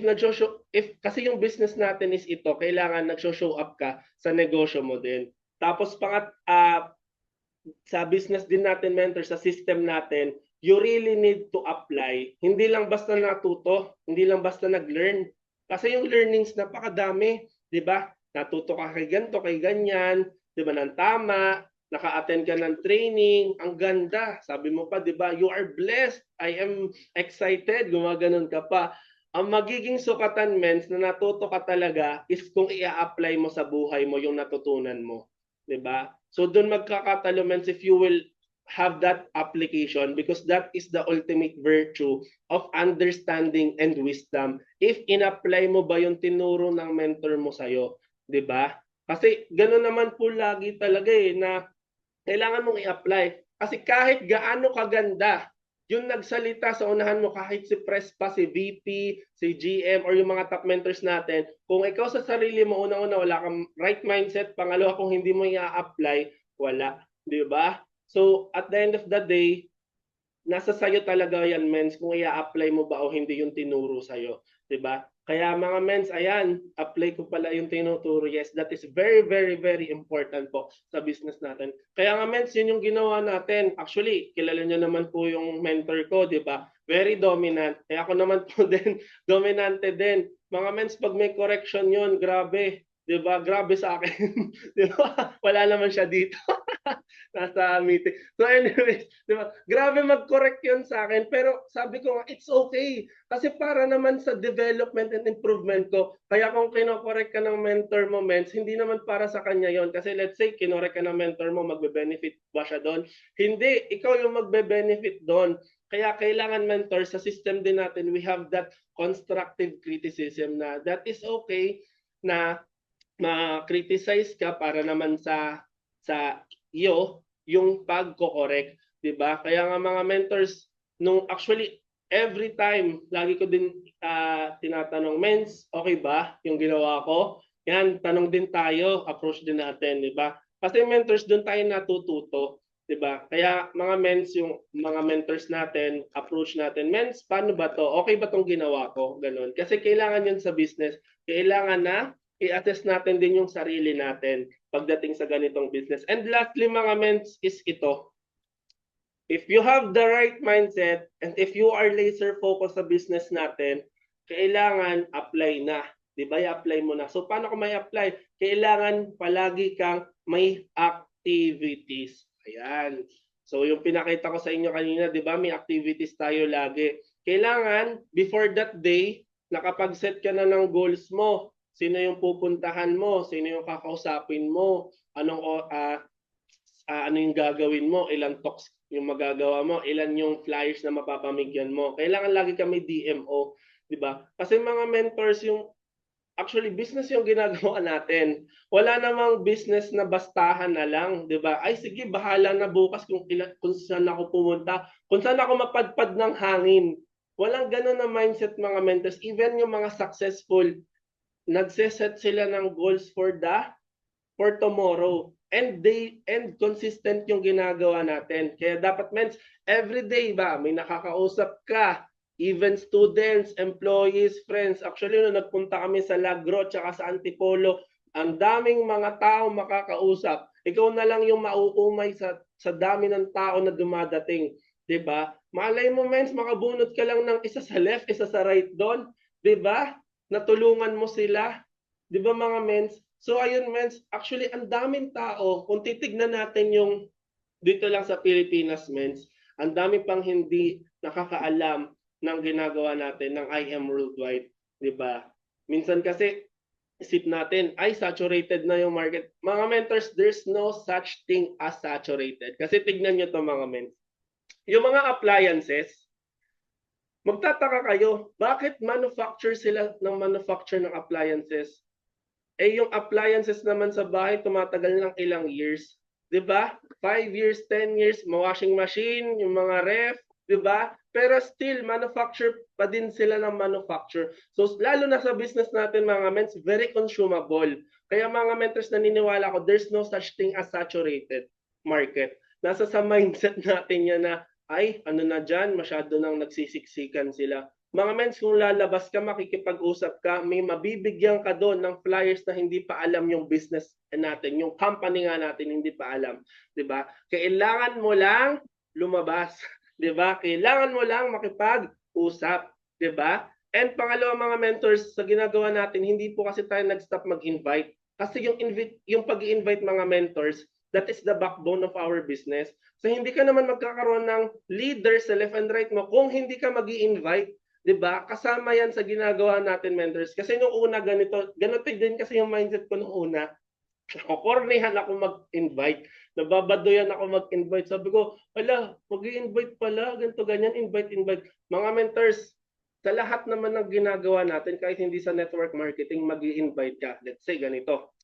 kasi yung business natin is ito, kailangan nag-show up ka sa negosyo mo din. Tapos sa business din natin, mentor, sa system natin, you really need to apply. Hindi lang basta natuto, hindi lang basta nag-learn. Kasi yung learnings napakadami, 'di ba? Natuto ka kay ganto, kay ganyan, 'di ba, ng tama, naka-attend ka ng training, ang ganda. Sabi mo pa, 'di ba? You are blessed. I am excited. Gumaganon ka pa. Ang magiging sukatan, mens, na natuto ka talaga is kung i-apply mo sa buhay mo yung natutunan mo. 'Di ba? So doon magkakatalo, mens, if you will have that application, because that is the ultimate virtue of understanding and wisdom. If in-apply mo ba yung tinuro ng mentor mo sa'yo, 'di ba? Kasi gano'n naman po lagi talaga na kailangan mong i-apply. Kasi kahit gaano kaganda yung nagsalita sa unahan mo, kahit si Prespa, si VP, si GM, or yung mga top mentors natin, kung ikaw sa sarili mo, unang-una, wala kang right mindset, pangalawa, kung hindi mo i-apply, wala. Di ba? So, at the end of the day, nasa sayo talaga yan, mens, kung i-apply mo ba o hindi yung tinuro sa'yo. Diba? Kaya mga mens, ayan, apply ko pala yung tinuturo. Yes, that is very, very, very important po sa business natin. Kaya nga mens, yun yung ginawa natin. Actually, kilala nyo naman po yung mentor ko, di ba? Very dominant. Kaya ako naman po din, dominante din. Mga mens, pag may correction yun, grabe. Di ba? Grabe sa akin. Di ba? Wala naman siya dito. Nasa meeting. So anyways, di ba? Grabe mag-correct yun sa akin. Pero sabi ko nga, it's okay. Kasi para naman sa development and improvement ko. Kaya kung kinokorek ka ng mentor mo, mens, hindi naman para sa kanya yon. Kasi let's say, kinorek ka ng mentor mo, magbe-benefit ba siya doon? Hindi. Ikaw yung magbe-benefit doon. Kaya kailangan mentor sa system din natin, we have that constructive criticism na that is okay na ma-criticize ka para naman sa iyo yung pagko-correct, 'di ba? Kaya nga mga mentors nung actually every time lagi ko din tinatanong, mens, okay ba yung ginawa ko? Yan, tanong din tayo, approach din natin, 'di ba? Kasi mentors doon tayo natututo, 'di ba? Kaya mga mens, yung mga mentors natin, approach natin, mens, paano ba 'to? Okay ba 'tong ginawa ko? Ganun. Kasi kailangan 'yun sa business. Kailangan na i-assess natin din yung sarili natin pagdating sa ganitong business. And lastly mga mens is ito. If you have the right mindset and if you are laser focused sa business natin, kailangan apply na. Di ba? I-apply mo na. So paano ko may apply? Kailangan palagi kang may activities. Ayan. So yung pinakita ko sa inyo kanina, di ba? May activities tayo lagi. Kailangan, before that day, nakapag-set ka na ng goals mo. Sino yung pupuntahan mo? Sino yung kakausapin mo? Ano yung gagawin mo? Ilang talks yung magagawa mo? Ilan yung flyers na mapapamigyan mo? Kailangan lagi ka may DMO, 'di ba? Kasi mga mentors yung actually business yung ginagawa natin. Wala namang business na bastahan na lang, 'di ba? Ay sige, bahala na bukas kung saan ako pumunta, kung saan ako mapadpad ng hangin. Walang ganun na mindset mga mentors. Even yung mga successful, nagse-set sila ng goals for tomorrow. And consistent yung ginagawa natin. Kaya dapat mens, every day ba, may nakakausap ka, even students, employees, friends. Actually, nung nagpunta kami sa Lagro tsaka sa Antipolo, ang daming mga tao makakausap. Ikaw na lang yung mauumay sa dami ng tao na dumadating. 'Di ba? Malay mo, mens, makabunot ka lang ng isa sa left, isa sa right doon. 'Di ba? Natulungan mo sila. 'Di ba mga mens? So ayun mens, actually ang daming tao, kung titignan natin yung dito lang sa Pilipinas mens, ang dami pang hindi nakakaalam ng ginagawa natin ng IM Worldwide, 'di ba? Minsan kasi isip natin, ay saturated na yung market. Mga mentors, there's no such thing as saturated. Kasi tignan nyo to mga mens. Yung mga appliances, magtataka kayo, bakit manufacture sila ng appliances? Eh yung appliances naman sa bahay tumatagal ng ilang years. 'Di ba? 5 years, 10 years, washing machine, yung mga ref, 'di ba? Pero still manufacture pa din sila ng manufacture. So lalo na sa business natin mga mens, very consumable. Kaya mga mentors, naniniwala ko there's no such thing as saturated market. Nasa sa mindset natin yan na ay ano na diyan, masyado nang nagsisiksikan sila. Mga mens, kung lalabas ka, makikipag-usap ka, may mabibigyan ka doon ng flyers na hindi pa alam yung business natin, yung company nga natin hindi pa alam, 'di ba? Kailangan mo lang lumabas, 'di ba? Kailangan mo lang makipag-usap, 'di ba? And pangalawa mga mentors, sa ginagawa natin, hindi po kasi tayo nag-stop mag-invite. Kasi yung pag-i-invite mga mentors, that is the backbone of our business. So hindi ka naman magkakaroon ng leader sa left and right mo kung hindi ka mag-i-invite. 'Di ba? Kasama 'yan sa ginagawa natin mentors. Kasi nung una ganito din kasi yung mindset ko nung una. Nakokornihan ako mag-invite. Nababadoyan ako mag-invite. Sabi ko, ala, mag-i-invite pala, ganito ganyan, invite. Mga mentors, sa lahat naman ng ginagawa natin, kahit hindi sa network marketing, mag-i-invite ka. Let's say ganito.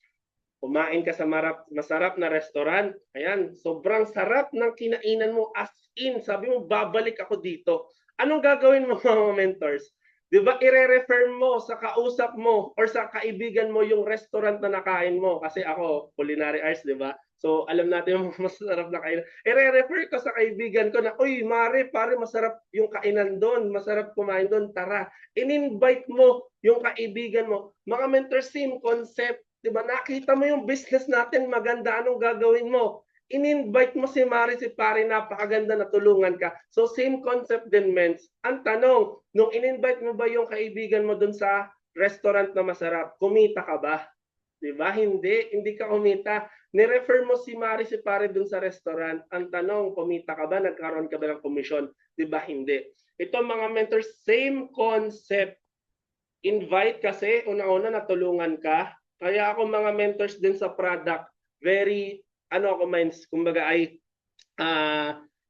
Kumain ka sa masarap na restaurant. Ayan, sobrang sarap ng kinainan mo as in. Sabi mo, babalik ako dito. Anong gagawin mo mga mentors? 'Di ba, ire-refer mo sa kausap mo or sa kaibigan mo yung restaurant na nakain mo. Kasi ako, culinary arts, 'di ba? So, alam natin yung masarap na kainan. Ire-refer ko sa kaibigan ko na, "Uy, Mare, pare, masarap yung kainan doon. Masarap kumain doon. Tara." In-invite mo yung kaibigan mo. Mga mentor, same concept. 'Di ba? Nakita mo yung business natin maganda, anong gagawin mo? In-invite mo si Mari, si Pare, napakaganda na tulungan ka. So same concept din, Mens. Ang tanong, nung in-invite mo ba yung kaibigan mo dun sa restaurant na masarap, kumita ka ba? Di ba? Hindi ka kumita. Ni-refer mo si Mari, si Pare dun sa restaurant. Ang tanong, kumita ka ba? Nagkaroon ka ba ng komisyon? Di ba? Hindi. Ito mga mentors, same concept. Invite kasi, una-una natulungan ka. Kaya ako mga mentors din sa product, very, ano ako minds, kumbaga ay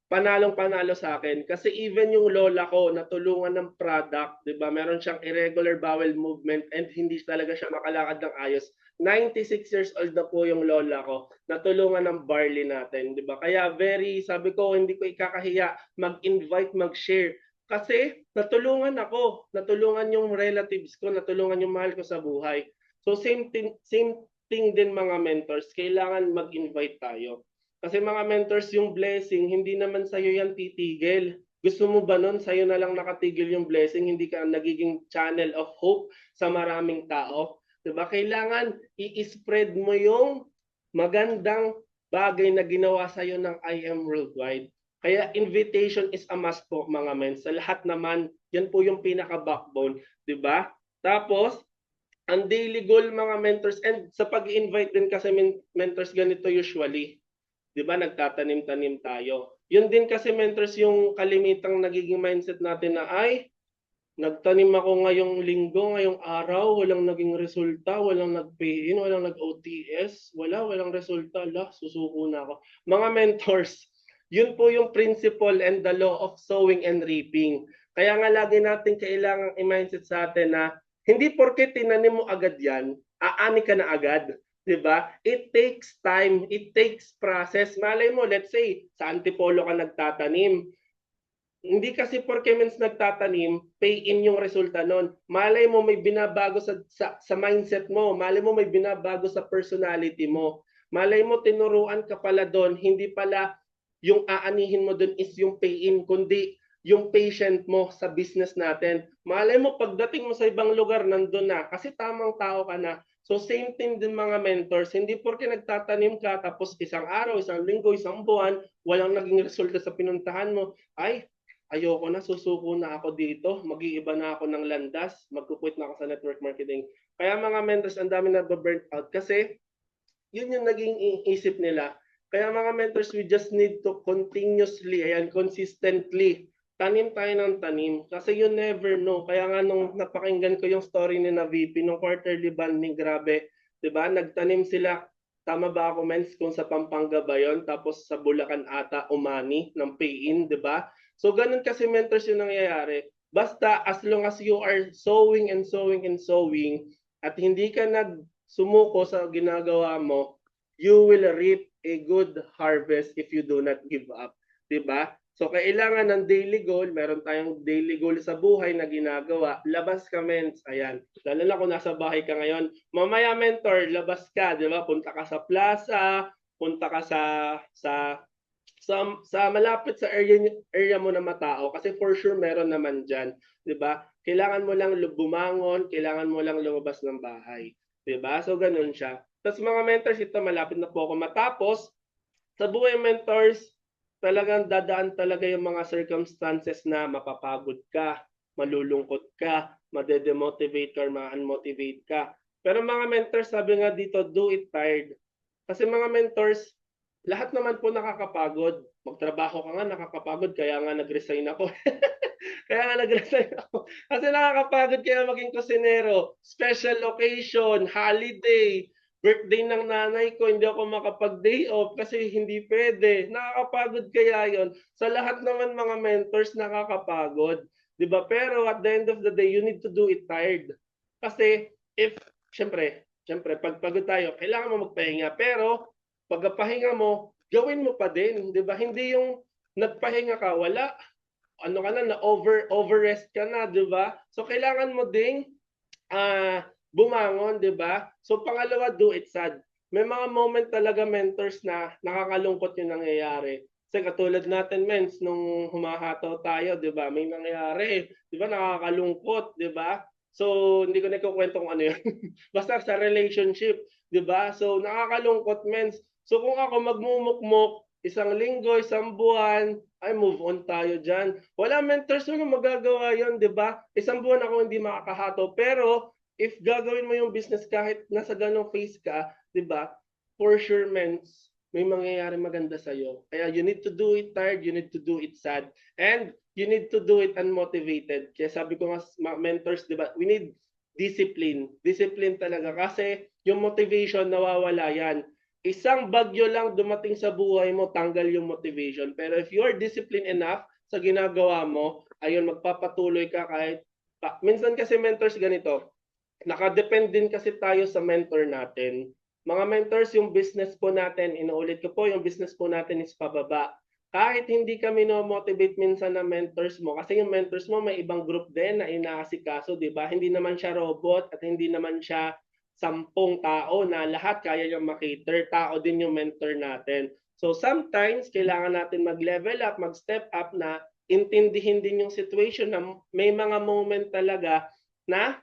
panalong-panalo sa akin. Kasi even yung lola ko, natulungan ng product, di ba? Meron siyang irregular bowel movement and hindi talaga siya makalakad ng ayos. 96 years old na po yung lola ko, natulungan ng barley natin, di ba? Kaya very, sabi ko, hindi ko ikakahiya mag-invite, mag-share. Kasi natulungan ako, natulungan yung relatives ko, natulungan yung mahal ko sa buhay. So same thing din mga mentors, kailangan mag-invite tayo. Kasi mga mentors, yung blessing, hindi naman sa'yo yan titigil. Gusto mo ba nun, sa'yo na lang nakatigil yung blessing, hindi ka nagiging channel of hope sa maraming tao? Diba? Kailangan i-spread mo yung magandang bagay na ginawa sa'yo ng I Am Worldwide. Kaya invitation is a must po mga men. Sa lahat naman, yan po yung pinaka-backbone. Diba? Tapos, ang daily goal mga mentors, and sa pag-invite din kasi mentors ganito usually, 'di ba, nagtatanim-tanim tayo. Yun din kasi mentors yung kalimitang nagiging mindset natin na ay nagtanim ako ngayong linggo, ngayong araw, walang naging resulta, walang nag-pay in, walang nag-OTS, walang resulta, susuko na ako. Mga mentors, yun po yung principle and the law of sowing and reaping. Kaya nga lagi natin kailangang i-mindset sa atin na hindi porke tinanim mo agad yan, aani ka na agad. 'Di ba? It takes time, it takes process. Malay mo, let's say, sa Antipolo ka nagtatanim. Hindi kasi porke mens nagtatanim, pay in yung resulta nun. Malay mo may binabago sa mindset mo. Malay mo may binabago sa personality mo. Malay mo tinuruan ka pala doon, hindi pala yung aanihin mo doon is yung pay in, kundi yung patient mo sa business natin. Malay mo pagdating mo sa ibang lugar, nandun na. Kasi tamang tao ka na. So same thing din mga mentors, hindi porke nagtatanim ka tapos isang araw, isang linggo, isang buwan, walang naging resulta sa pinuntahan mo, ay ayoko na, susuko na ako dito, mag-iiba na ako ng landas, magkukwit na ako sa network marketing. Kaya mga mentors, ang dami na burnt out kasi yun yung naging isip nila. Kaya mga mentors, we just need to continuously, ayan, consistently, tanim tayo ng tanim. Kasi you never know. Kaya nga nung napakinggan ko yung story ni na VP, nung quarterly banding, grabe, di ba? Nagtanim sila, tama ba ako, mens, kung sa Pampanga ba yun? Tapos sa Bulacan ata, umani ng pay-in, di ba? So ganun kasi mentors yung nangyayari. Basta as long as you are sowing and sowing and sowing, at hindi ka sumuko sa ginagawa mo, you will reap a good harvest if you do not give up. Diba? So kailangan ng daily goal, meron tayong daily goal sa buhay na ginagawa, labas ka mens, ayan. Lalo na kung nasa bahay ka ngayon, mamaya mentor, labas ka, di ba? Punta ka sa plaza, punta ka sa malapit sa area mo na matao kasi for sure meron naman diyan, 'di ba? Kailangan mo lang bumangon, kailangan mo lang lumabas ng bahay, 'di ba? So ganun siya. Tapos mga mentors, ito malapit na po ako matapos. Sa buhay mentors, talagang dadaan talaga yung mga circumstances na mapapagod ka, malulungkot ka, madedemotivate ka or ma-unmotivate ka. Pero mga mentors, sabi nga dito, do it tired. Kasi mga mentors, lahat naman po nakakapagod. Magtrabaho ka nga, nakakapagod. Kaya nga nag-resign ako. Kaya nga nag-resign ako. Kasi nakakapagod kaya maging kusinero. Special occasion, holiday, birthday ng nanay ko, hindi ako makapag-day off kasi hindi pwede. Nakakapagod kaya yon. Sa lahat naman mga mentors, nakakapagod. Diba? Pero at the end of the day, you need to do it tired. Kasi if, syempre, pag pagod tayo, kailangan mo magpahinga. Pero pagpahinga mo, gawin mo pa din. Diba? Hindi yung nagpahinga ka, wala. ano ka na overrest ka na, 'di ba? So kailangan mo ding bumangon, 'di ba? So pangalawa, do it sad. May mga moment talaga mentors na nakakalungkot yung nangyayari. Kasi katulad natin, mens, nung humahataw tayo, 'di ba? May nangyayari, 'di ba? Nakakalungkot, 'di ba? So hindi ko na ikukwento kung ano 'yun. Basta sa relationship, 'di ba? So nakakalungkot, mens. So kung ako magmumukmok, isang linggo, isang buwan, ay move on tayo diyan. Wala mentors mo magagawa 'yon, 'di ba? Isang buwan ako hindi makakahato, pero if gagawin mo yung business kahit nasa ganong phase ka, 'di ba? For sure, mens, may mangyayari maganda sa iyo. Kaya you need to do it tired, you need to do it sad, and you need to do it unmotivated. Kaya sabi ko nga mentors, 'di ba? We need discipline. Discipline talaga kasi yung motivation nawawala yan. Isang bagyo lang dumating sa buhay mo, tanggal yung motivation. Pero if you are disciplined enough sa ginagawa mo, ayun, magpapatuloy ka kahit minsan kasi mentors ganito, nakadepend din kasi tayo sa mentor natin. Mga mentors, yung business po natin, inuulit ko po, yung business po natin is pababa. Kahit hindi kami no-motivate minsan ng mentors mo, kasi yung mentors mo may ibang group din na inaasikaso, di ba? Hindi naman siya robot at hindi naman siya 10 tao na lahat kaya niyang makater. Tao din yung mentor natin. So sometimes, kailangan natin mag-level up, mag-step up na intindihin din yung situation na may mga moment talaga na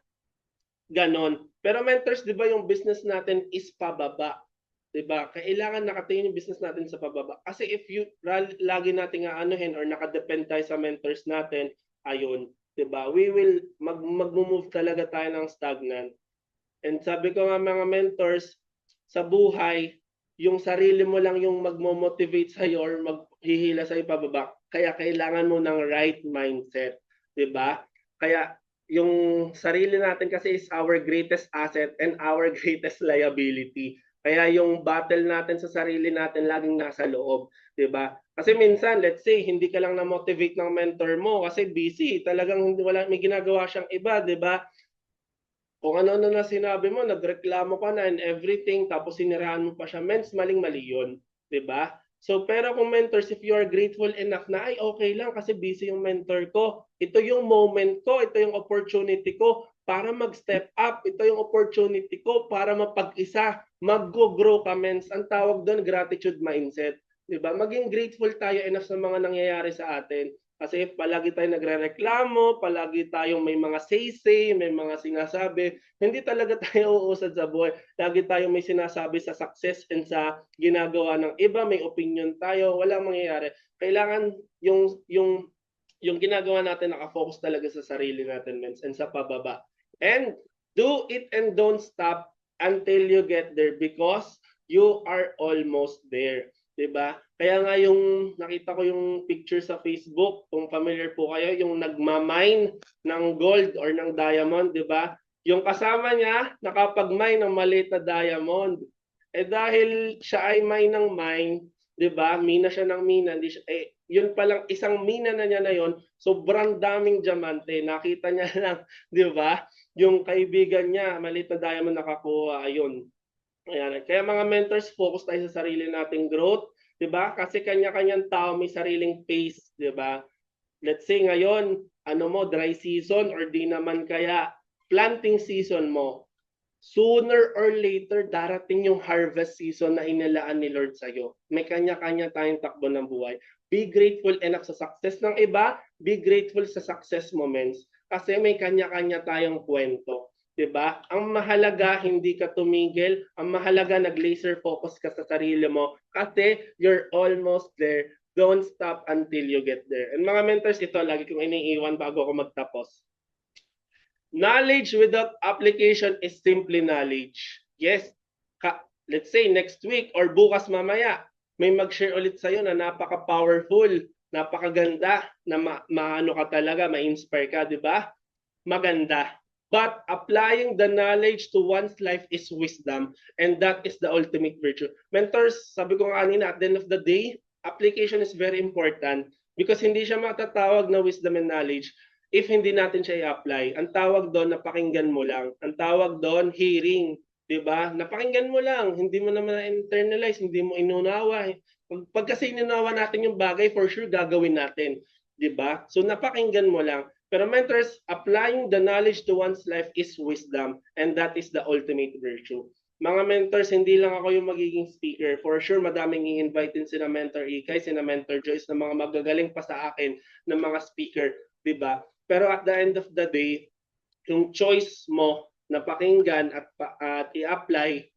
ganon. Pero mentors, di ba yung business natin is pababa? Di ba? Kailangan nakatingin yung business natin sa pababa. Kasi if you lagi nating aanuhin or nakadepend tayo sa mentors natin, ayun, di ba? We will mag-move talaga tayo ng stagnant. And sabi ko nga mga mentors, sa buhay, yung sarili mo lang yung magmo-motivate sa'yo or maghihila sa'yo pababa. Kaya kailangan mo ng right mindset. Di ba? Kaya yung sarili natin kasi is our greatest asset and our greatest liability. Kaya yung battle natin sa sarili natin laging nasa loob, 'di ba? Kasi minsan, let's say, hindi ka lang na-motivate ng mentor mo kasi busy, talagang wala may ginagawa siyang iba, 'di ba? Kung ano na sinabi mo, nagreklamo ka na and everything, tapos siniraan mo pa siya, mens, maling-mali yun. Diba? So, pero kung mentors, if you are grateful enough na, ay, okay lang kasi busy yung mentor ko. Ito yung moment ko, ito yung opportunity ko para mag-step up. Ito yung opportunity ko para mapag-isa, mag-grow ka, mens. Ang tawag doon, gratitude mindset. Diba? Maging grateful tayo enough sa mga nangyayari sa atin. Kasi palagi tayong nagrereklamo, palagi tayong may mga say-say, may mga sinasabi, hindi talaga tayo uusad sa buhay. Lagi tayong may sinasabi sa success and sa ginagawa ng iba, may opinion tayo, walang mangyayari. Kailangan yung ginagawa natin nakafocus talaga sa sarili natin, mens, and sa pababa. And do it and don't stop until you get there because you are almost there. 'Di ba? Kaya nga yung nakita ko yung picture sa Facebook, kung familiar po kayo, yung nagmamine ng gold or ng diamond, 'di ba? Yung kasama niya nakapag-mine ng maliit na diamond. Eh dahil siya ay mine ng mine, 'di ba? Mina siya ng mina, hindi siya, yun palang isang mina na niya na yon, sobrang daming diamante. Nakita niya lang, 'di ba? Yung kaibigan niya, maliit na diamond nakakuha, ayun. Ayan. Kaya mga mentors, focus tayo sa sarili nating growth, 'di ba? Kasi kanya-kanyang tao may sariling pace, 'di ba? Let's say ngayon, ano mo, dry season or di naman kaya planting season mo. Sooner or later, darating yung harvest season na inilaan ni Lord sa'yo. May kanya-kanya tayong takbo ng buhay. Be grateful enough sa success ng iba, be grateful sa success moments. Kasi may kanya-kanya tayong kwento. 'Di ba? Ang mahalaga hindi ka tumigil, ang mahalaga nag-laser focus ka sa sarili mo kasi you're almost there. Don't stop until you get there. And mga mentors, ito lagi kong iniiwan bago ako magtapos. Knowledge without application is simply knowledge. Yes, let's say next week or bukas mamaya, may mag-share ulit sa'yo na napaka-powerful, napakaganda, na maano ka talaga, ma-inspire ka, di ba? Maganda. But applying the knowledge to one's life is wisdom, and that is the ultimate virtue. Mentors, sabi ko kanina, at the end of the day, application is very important because hindi siya matatawag na wisdom and knowledge if hindi natin siya i-apply. Ang tawag doon, napakinggan mo lang. Ang tawag doon, hearing. Diba? Napakinggan mo lang. Hindi mo naman na-internalize, hindi mo inunawa. Pag kasi inunawa natin yung bagay, for sure gagawin natin. 'di ba? So napakinggan mo lang. Pero mentors, applying the knowledge to one's life is wisdom, and that is the ultimate virtue. Mga mentors, hindi lang ako yung magiging speaker. For sure, madaming i-invite din sina Mentor Ikay, sina Mentor Joyce na mga magagaling pa sa akin ng mga speaker, 'di ba? Pero at the end of the day, yung choice mo na pakinggan at i-apply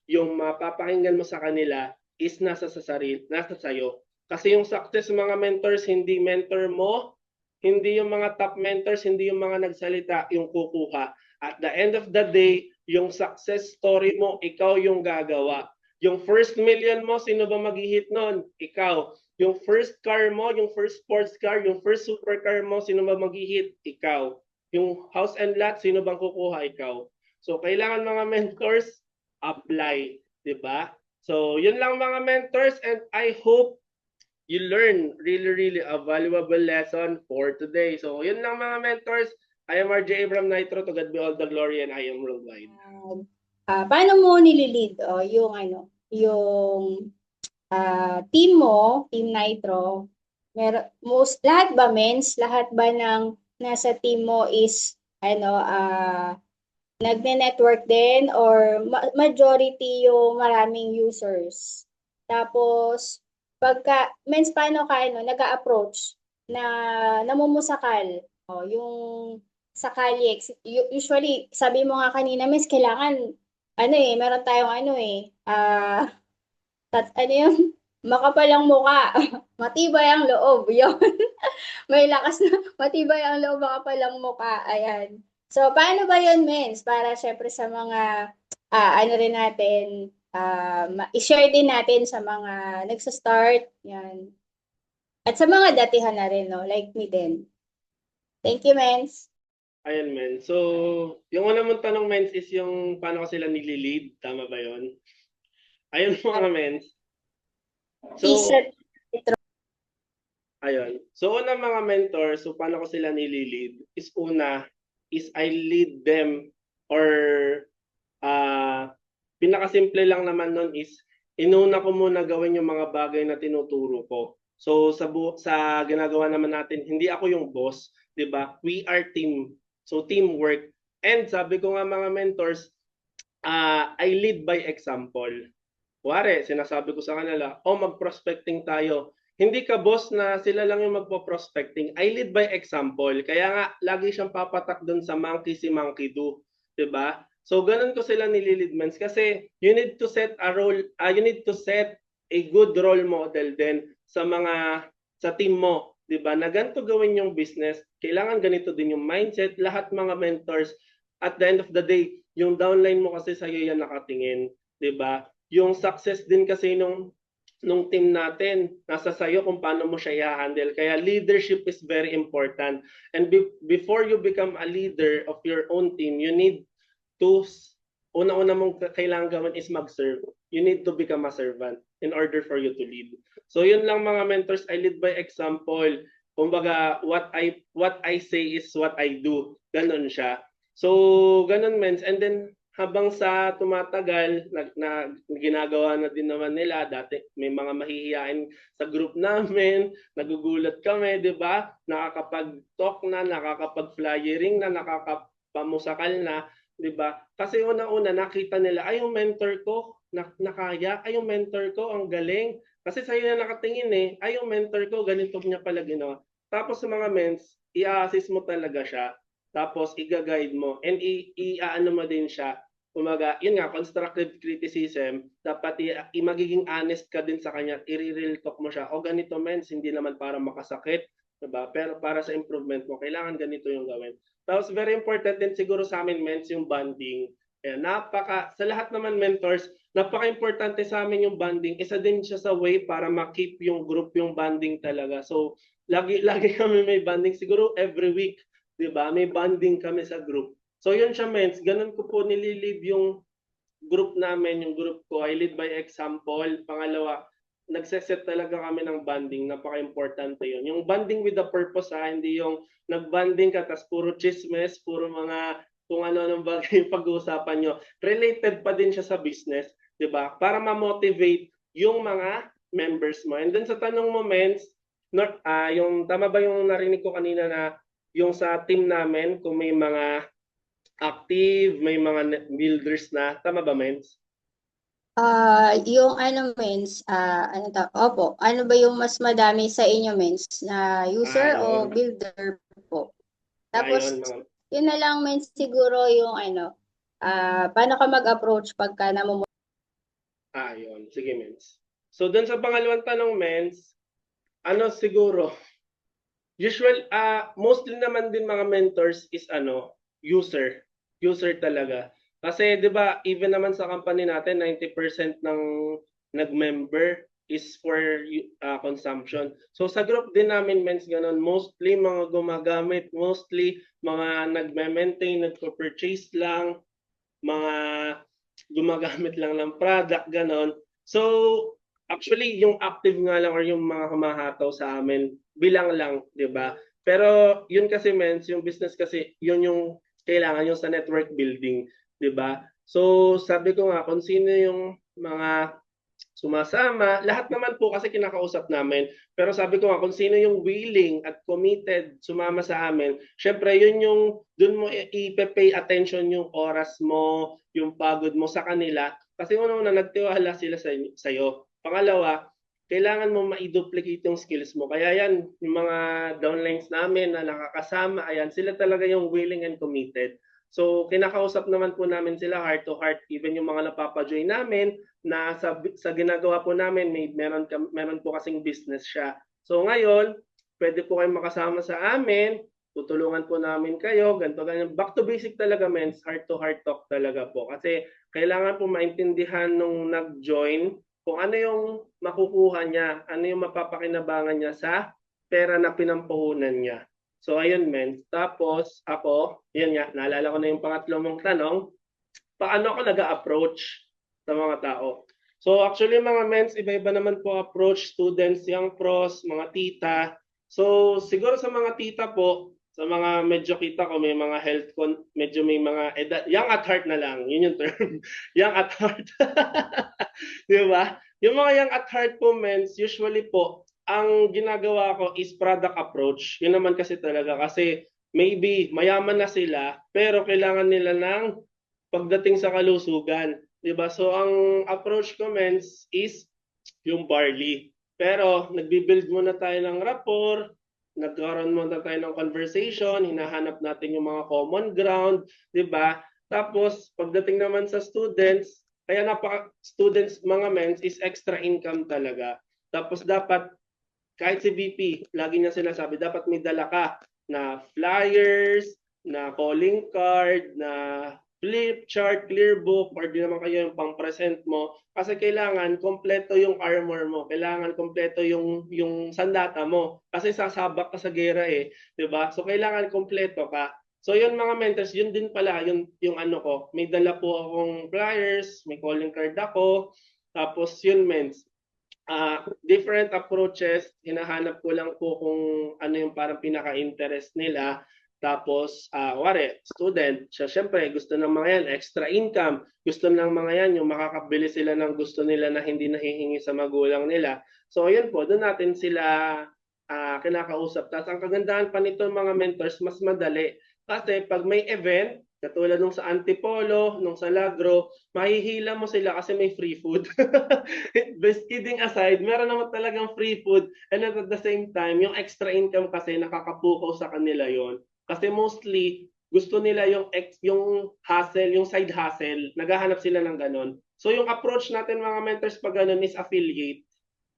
yung mapapakinggan mo sa kanila is nasa sa sarili, nasa sayo. Kasi yung success mga mentors, hindi mentor mo, hindi yung mga top mentors, hindi yung mga nagsalita yung kukuha. At the end of the day, yung success story mo, ikaw yung gagawa. Yung first million mo, sino ba mag-hit nun? Ikaw. Yung first car mo, yung first sports car, yung first supercar mo, sino ba mag-hit? Ikaw. Yung house and lot, sino bang kukuha? Ikaw. So, kailangan mga mentors, apply. Diba? So, yun lang mga mentors, and I hope you learn really a valuable lesson for today. So, yun lang mga mentors. I am RJ Abram Nitro. To God be all the glory, and I am worldwide. Paano mo nililid yung yung team mo, Team Nitro? Lahat ba lahat ba ng nasa team mo is nagne-network din, or majority yung maraming users? Tapos paano ka nag-a-approach na namumusakal yung sakali? Usually sabi mo nga kanina, kailangan meron tayong yung makapal ang muka, matibay ang loob, yun. May lakas na, matibay ang loob, makapal ang muka, ayan. So, paano ba yun, Mens? Para syempre sa mga, rin natin, i-share din natin sa mga nagsa-start, yan. At sa mga datihan na rin, no? Like me din. Thank you, Mens. Ayan, men. So, yung una mong tanong, Mens, is yung paano ko sila nililid. Tama ba yun? Ayun mga Mens. So, ayun. So, una mga mentor, so paano ko sila nililid is una, is I lead them, or pinakasimple lang naman nun is inuna ko muna gawin yung mga bagay na tinuturo ko. So sa ginagawa naman natin, hindi ako yung boss, 'di ba? We are team. So teamwork. And sabi ko nga mga mentors, I lead by example. Kuwari, sinasabi ko sa kanila, mag-prospecting tayo. Hindi ka boss na sila lang yung magpo-prospecting. I lead by example. Kaya nga, lagi siyang papatak doon sa monkey see, monkey do. 'Di ba? So, ganun ko sila nililidmans kasi you need to set a role, you need to set a good role model din sa team mo. 'Di ba? Na ganito gawin yung business, kailangan ganito din yung mindset. Lahat mga mentors, at the end of the day, yung downline mo kasi sa'yo yan nakatingin. 'Di ba? Yung success din kasi nung team natin, nasa sayo kung paano mo siya i-handle. Kaya leadership is very important. And before you become a leader of your own team, you need to, una-una mong kailangan gawin is mag-serve. You need to become a servant in order for you to lead. So yun lang mga mentors, I lead by example. Kumbaga, what I say is what I do. Ganon siya. So, ganon mens. And then, habang sa tumatagal, ginagawa na din naman nila. Dati may mga mahihiyain sa group namin, nagugulat kami, di ba? Nakakapag-talk na, nakakapag-flyering na, nakakapamusakal na, di ba? Kasi una-una nakita nila, ay yung mentor ko, nakaya, ay yung mentor ko, ang galing. Kasi sa'yo na nakatingin ay yung mentor ko, ganito niya pala ginawa. Tapos sa mga mens, i-assist mo talaga siya. Tapos i-guide mo and i-aano mo din siya. Kumaga, yun nga, constructive criticism, dapat magiging honest ka din sa kanya, i-real talk mo siya, ganito mens, hindi naman para makasakit, diba? Pero para sa improvement mo, kailangan ganito yung gawin. Tapos very important din siguro sa amin mens yung bonding. Sa lahat naman mentors, napaka-importante sa amin yung bonding. Isa din siya sa way para ma-keep yung group yung bonding talaga. So, lagi kami may bonding. Siguro every week, di ba? May bonding kami sa group. So, yun siya, mens. Ganun ko po nililid yung group namin, yung group ko. I lead by example. Pangalawa, nagseset talaga kami ng bonding. Napaka-importante yun. Yung bonding with the purpose, hindi yung nag-bonding ka, tas puro chismes, puro mga kung ano-anong bagay yung pag-uusapan nyo. Related pa din siya sa business, di ba? Para ma-motivate yung mga members mo. And then sa tanong mo, Mens, yung tama ba yung narinig ko kanina na yung sa team namin, kung may mga active, may mga builders na, tama ba, Mens? Yung ano mens, opo, ano ba yung mas madami sa inyo mens, na user o Ayun. builder po? Tapos, Ayun, mga yun na lang mens siguro yung ano, paano ka mag-approach pagka ayun. Sige, Mens. So, dun sa pangalawang tanong, Mens, ano siguro, mostly naman din mga mentors is user. User talaga. Kasi 'di ba, even naman sa company natin 90% ng nag-member is for consumption. So sa group din namin mens ganun, mostly mga gumagamit, mostly mga nagme-maintain, nagpo-purchase lang, mga gumagamit lang ng product ganon. So actually yung active nga lang or yung mga humahataw sa amin bilang lang, 'di ba? Pero yun kasi mens, yung business kasi yun yung kailangan yung sa network building, 'di ba? So sabi ko nga kung sino yung mga sumasama, lahat naman po kasi kinakausap namin. Pero sabi ko nga, kung sino yung willing at committed sumama sa amin, syempre yun yung, dun mo i-pay attention yung oras mo, yung pagod mo sa kanila. Kasi una nagtiwala sila sa'yo. Pangalawa, kailangan mo ma-duplicate yung skills mo. Kaya yan, yung mga downlines namin na nakakasama, ayan, sila talaga yung willing and committed. So, kinakausap naman po namin sila heart to heart, even yung mga napapajoin namin, na sa ginagawa po namin, meron po kasing business siya. So ngayon, pwede po kayong makasama sa amin, tutulungan po namin kayo, ganito, ganyan. Back to basic talaga, mens, heart to heart talk talaga po. Kasi kailangan po maintindihan nung nag-join kung ano yung makukuha niya, ano yung mapapakinabangan niya sa pera na pinampuhunan niya. So ayun, men. Tapos ako, yun nga, naalala ko na yung pangatlo mong tanong, paano ako nag-approach sa mga tao? So actually mga mens, iba-iba naman po approach, students, young pros, mga tita. So siguro sa mga tita po, sa mga medyo kita ko may mga medyo may mga edad, young at heart na lang, yun yung term. Young at heart. Di ba? Yung mga young at heart po mens, usually po, ang ginagawa ko is product approach. Yun naman kasi talaga kasi maybe mayaman na sila pero kailangan nila ng pagdating sa kalusugan, 'di ba? So ang approach ko mens is yung barley. Pero nagbi-build muna tayo ng rapport, nagkaroon muna tayo ng conversation, hinahanap natin yung mga common ground, 'di ba? Tapos pagdating naman sa students, kaya napaka students mga mens is extra income talaga. Tapos dapat kahit si VP, lagi niya sinasabi, dapat may dala ka na flyers, na calling card, na flip chart, clear book, or di naman kayo yung pang-present mo. Kasi kailangan kompleto yung armor mo. Kailangan kompleto yung sandata mo. Kasi sasabak ka sa gera eh. 'Di ba? So kailangan kompleto ka. So yun mga mentors, yun din pala, yung ano ko. May dala po akong flyers, may calling card ako. Tapos yun mens, different approaches, hinahanap ko lang po kung ano yung parang pinaka-interest nila. Tapos, wari, student, siya syempre gusto ng mga yan, extra income. Gusto ng mga yan, yung makakabili sila ng gusto nila na hindi nahihingi sa magulang nila. So, yun po, doon natin sila kinakausap. Tapos, ang kagandahan pa nito mga mentors, mas madali. Kasi pag may event, katulad nung sa Antipolo, nung sa Lagro, mahihila mo sila kasi may free food. Best kidding aside, meron naman talagang free food and at the same time, yung extra income kasi nakakapukaw sa kanila yon. Kasi mostly, gusto nila yung hustle, yung side hustle, naghahanap sila ng ganon. So yung approach natin mga mentors pag ganon is affiliate.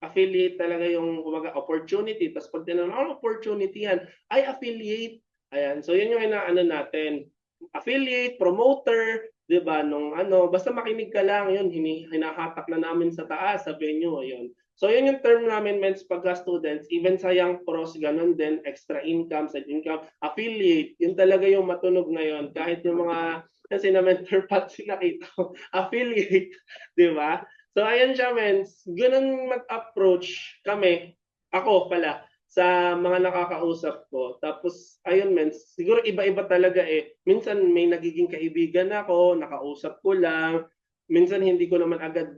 Affiliate talaga yung kumaga opportunity. Tapos pag tinanong, opportunity yan? Ay, affiliate. Ayan. So yun yung inaano natin. Affiliate, promoter, 'di ba? Nung basta makinig ka lang, yun hinahatak na namin sa taas sa venue, ayun. So yun yung term namin mens pagka students, even sa young pros ganun din, extra income, side income, affiliate, yun talaga yung matunog ngayon kahit yung mga kasi na mentor pat sinakita ko, affiliate, 'di ba? So ayun siya mens, ganun mag-approach kami, ako pala sa mga nakakausap ko. Tapos, ayun men, siguro iba-iba talaga eh. Minsan may nagiging kaibigan ako, nakausap ko lang. Minsan hindi ko naman agad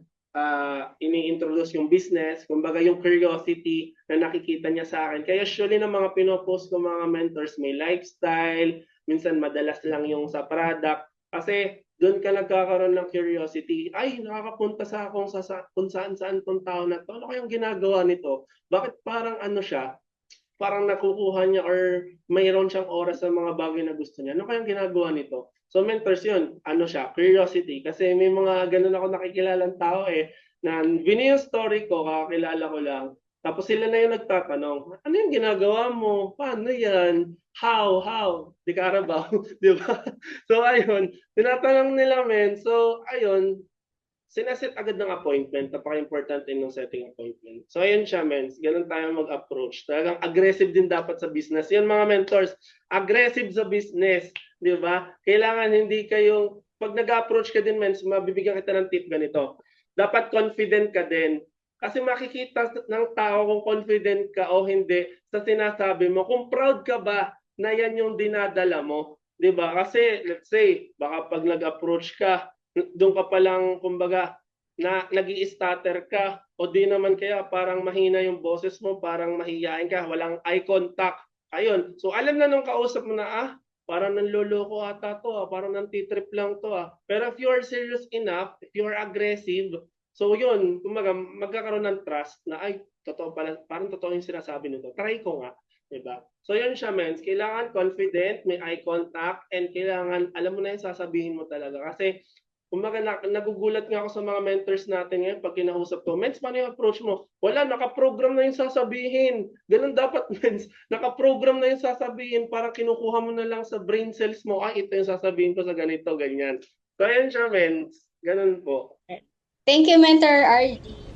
ini-introduce yung business, kumbaga yung curiosity na nakikita niya sa akin. Kaya usually ng mga pinopost ko mga mentors, may lifestyle, minsan madalas lang yung sa product. Kasi doon ka nagkakaroon ng curiosity. Ay, nakakapunta sa akong kung saan-saan tong tao na to. Ano kayang ginagawa nito? Bakit parang ano siya? Parang nakukuha niya or mayroon siyang oras sa mga bagay na gusto niya. Ano kayang ginagawa nito? So mentors yun, ano siya, curiosity. Kasi may mga ganun ako nakikilalang tao na bini yung story ko, kakakilala ko lang. Tapos sila na yung nagtatanong, ano yung ginagawa mo? Paano yan? How? Di ka arabaw, di ba? So ayun, tinatanong nila men. So ayun, sineset agad ng appointment. Napaka-importante ng setting appointment. So, ayun siya, mens. Ganun tayo mag-approach. Talagang aggressive din dapat sa business. Yan, mga mentors, aggressive sa business. Di ba? Kailangan hindi kayong, pag nag-approach ka din, mens, mabibigyan kita ng tip ganito. Dapat confident ka din. Kasi makikita ng tao kung confident ka o hindi sa sinasabi mo. Kung proud ka ba na yan yung dinadala mo. Di ba? Kasi, let's say, baka pag nag-approach ka, doon ka palang kumbaga na nag-i-stutter ka o di naman kaya parang mahina yung boses mo, parang mahihain ka, walang eye contact. Ayun. So alam na nung kausap mo na parang nanloloko ata to, parang nantitrip lang to. Pero if you are serious enough, if you are aggressive, so yun, kumbaga magkakaroon ng trust na ay totoo pala, parang totoo yung sinasabi nito. Try ko nga. Diba? So yun siya, mens. Kailangan confident, may eye contact, and kailangan alam mo na yung sasabihin mo talaga. Kasi kumbaga nagugulat nga ako sa mga mentors natin ngayon pag kinausap ko, mens, paano yung approach mo? Wala, nakaprogram na yung sasabihin. Ganun dapat, mens. Nakaprogram na yung sasabihin, parang kinukuha mo na lang sa brain cells mo, ito yung sasabihin ko sa ganito, ganyan. So, ayan siya, mens. Ganun po. Thank you, Mentor RG.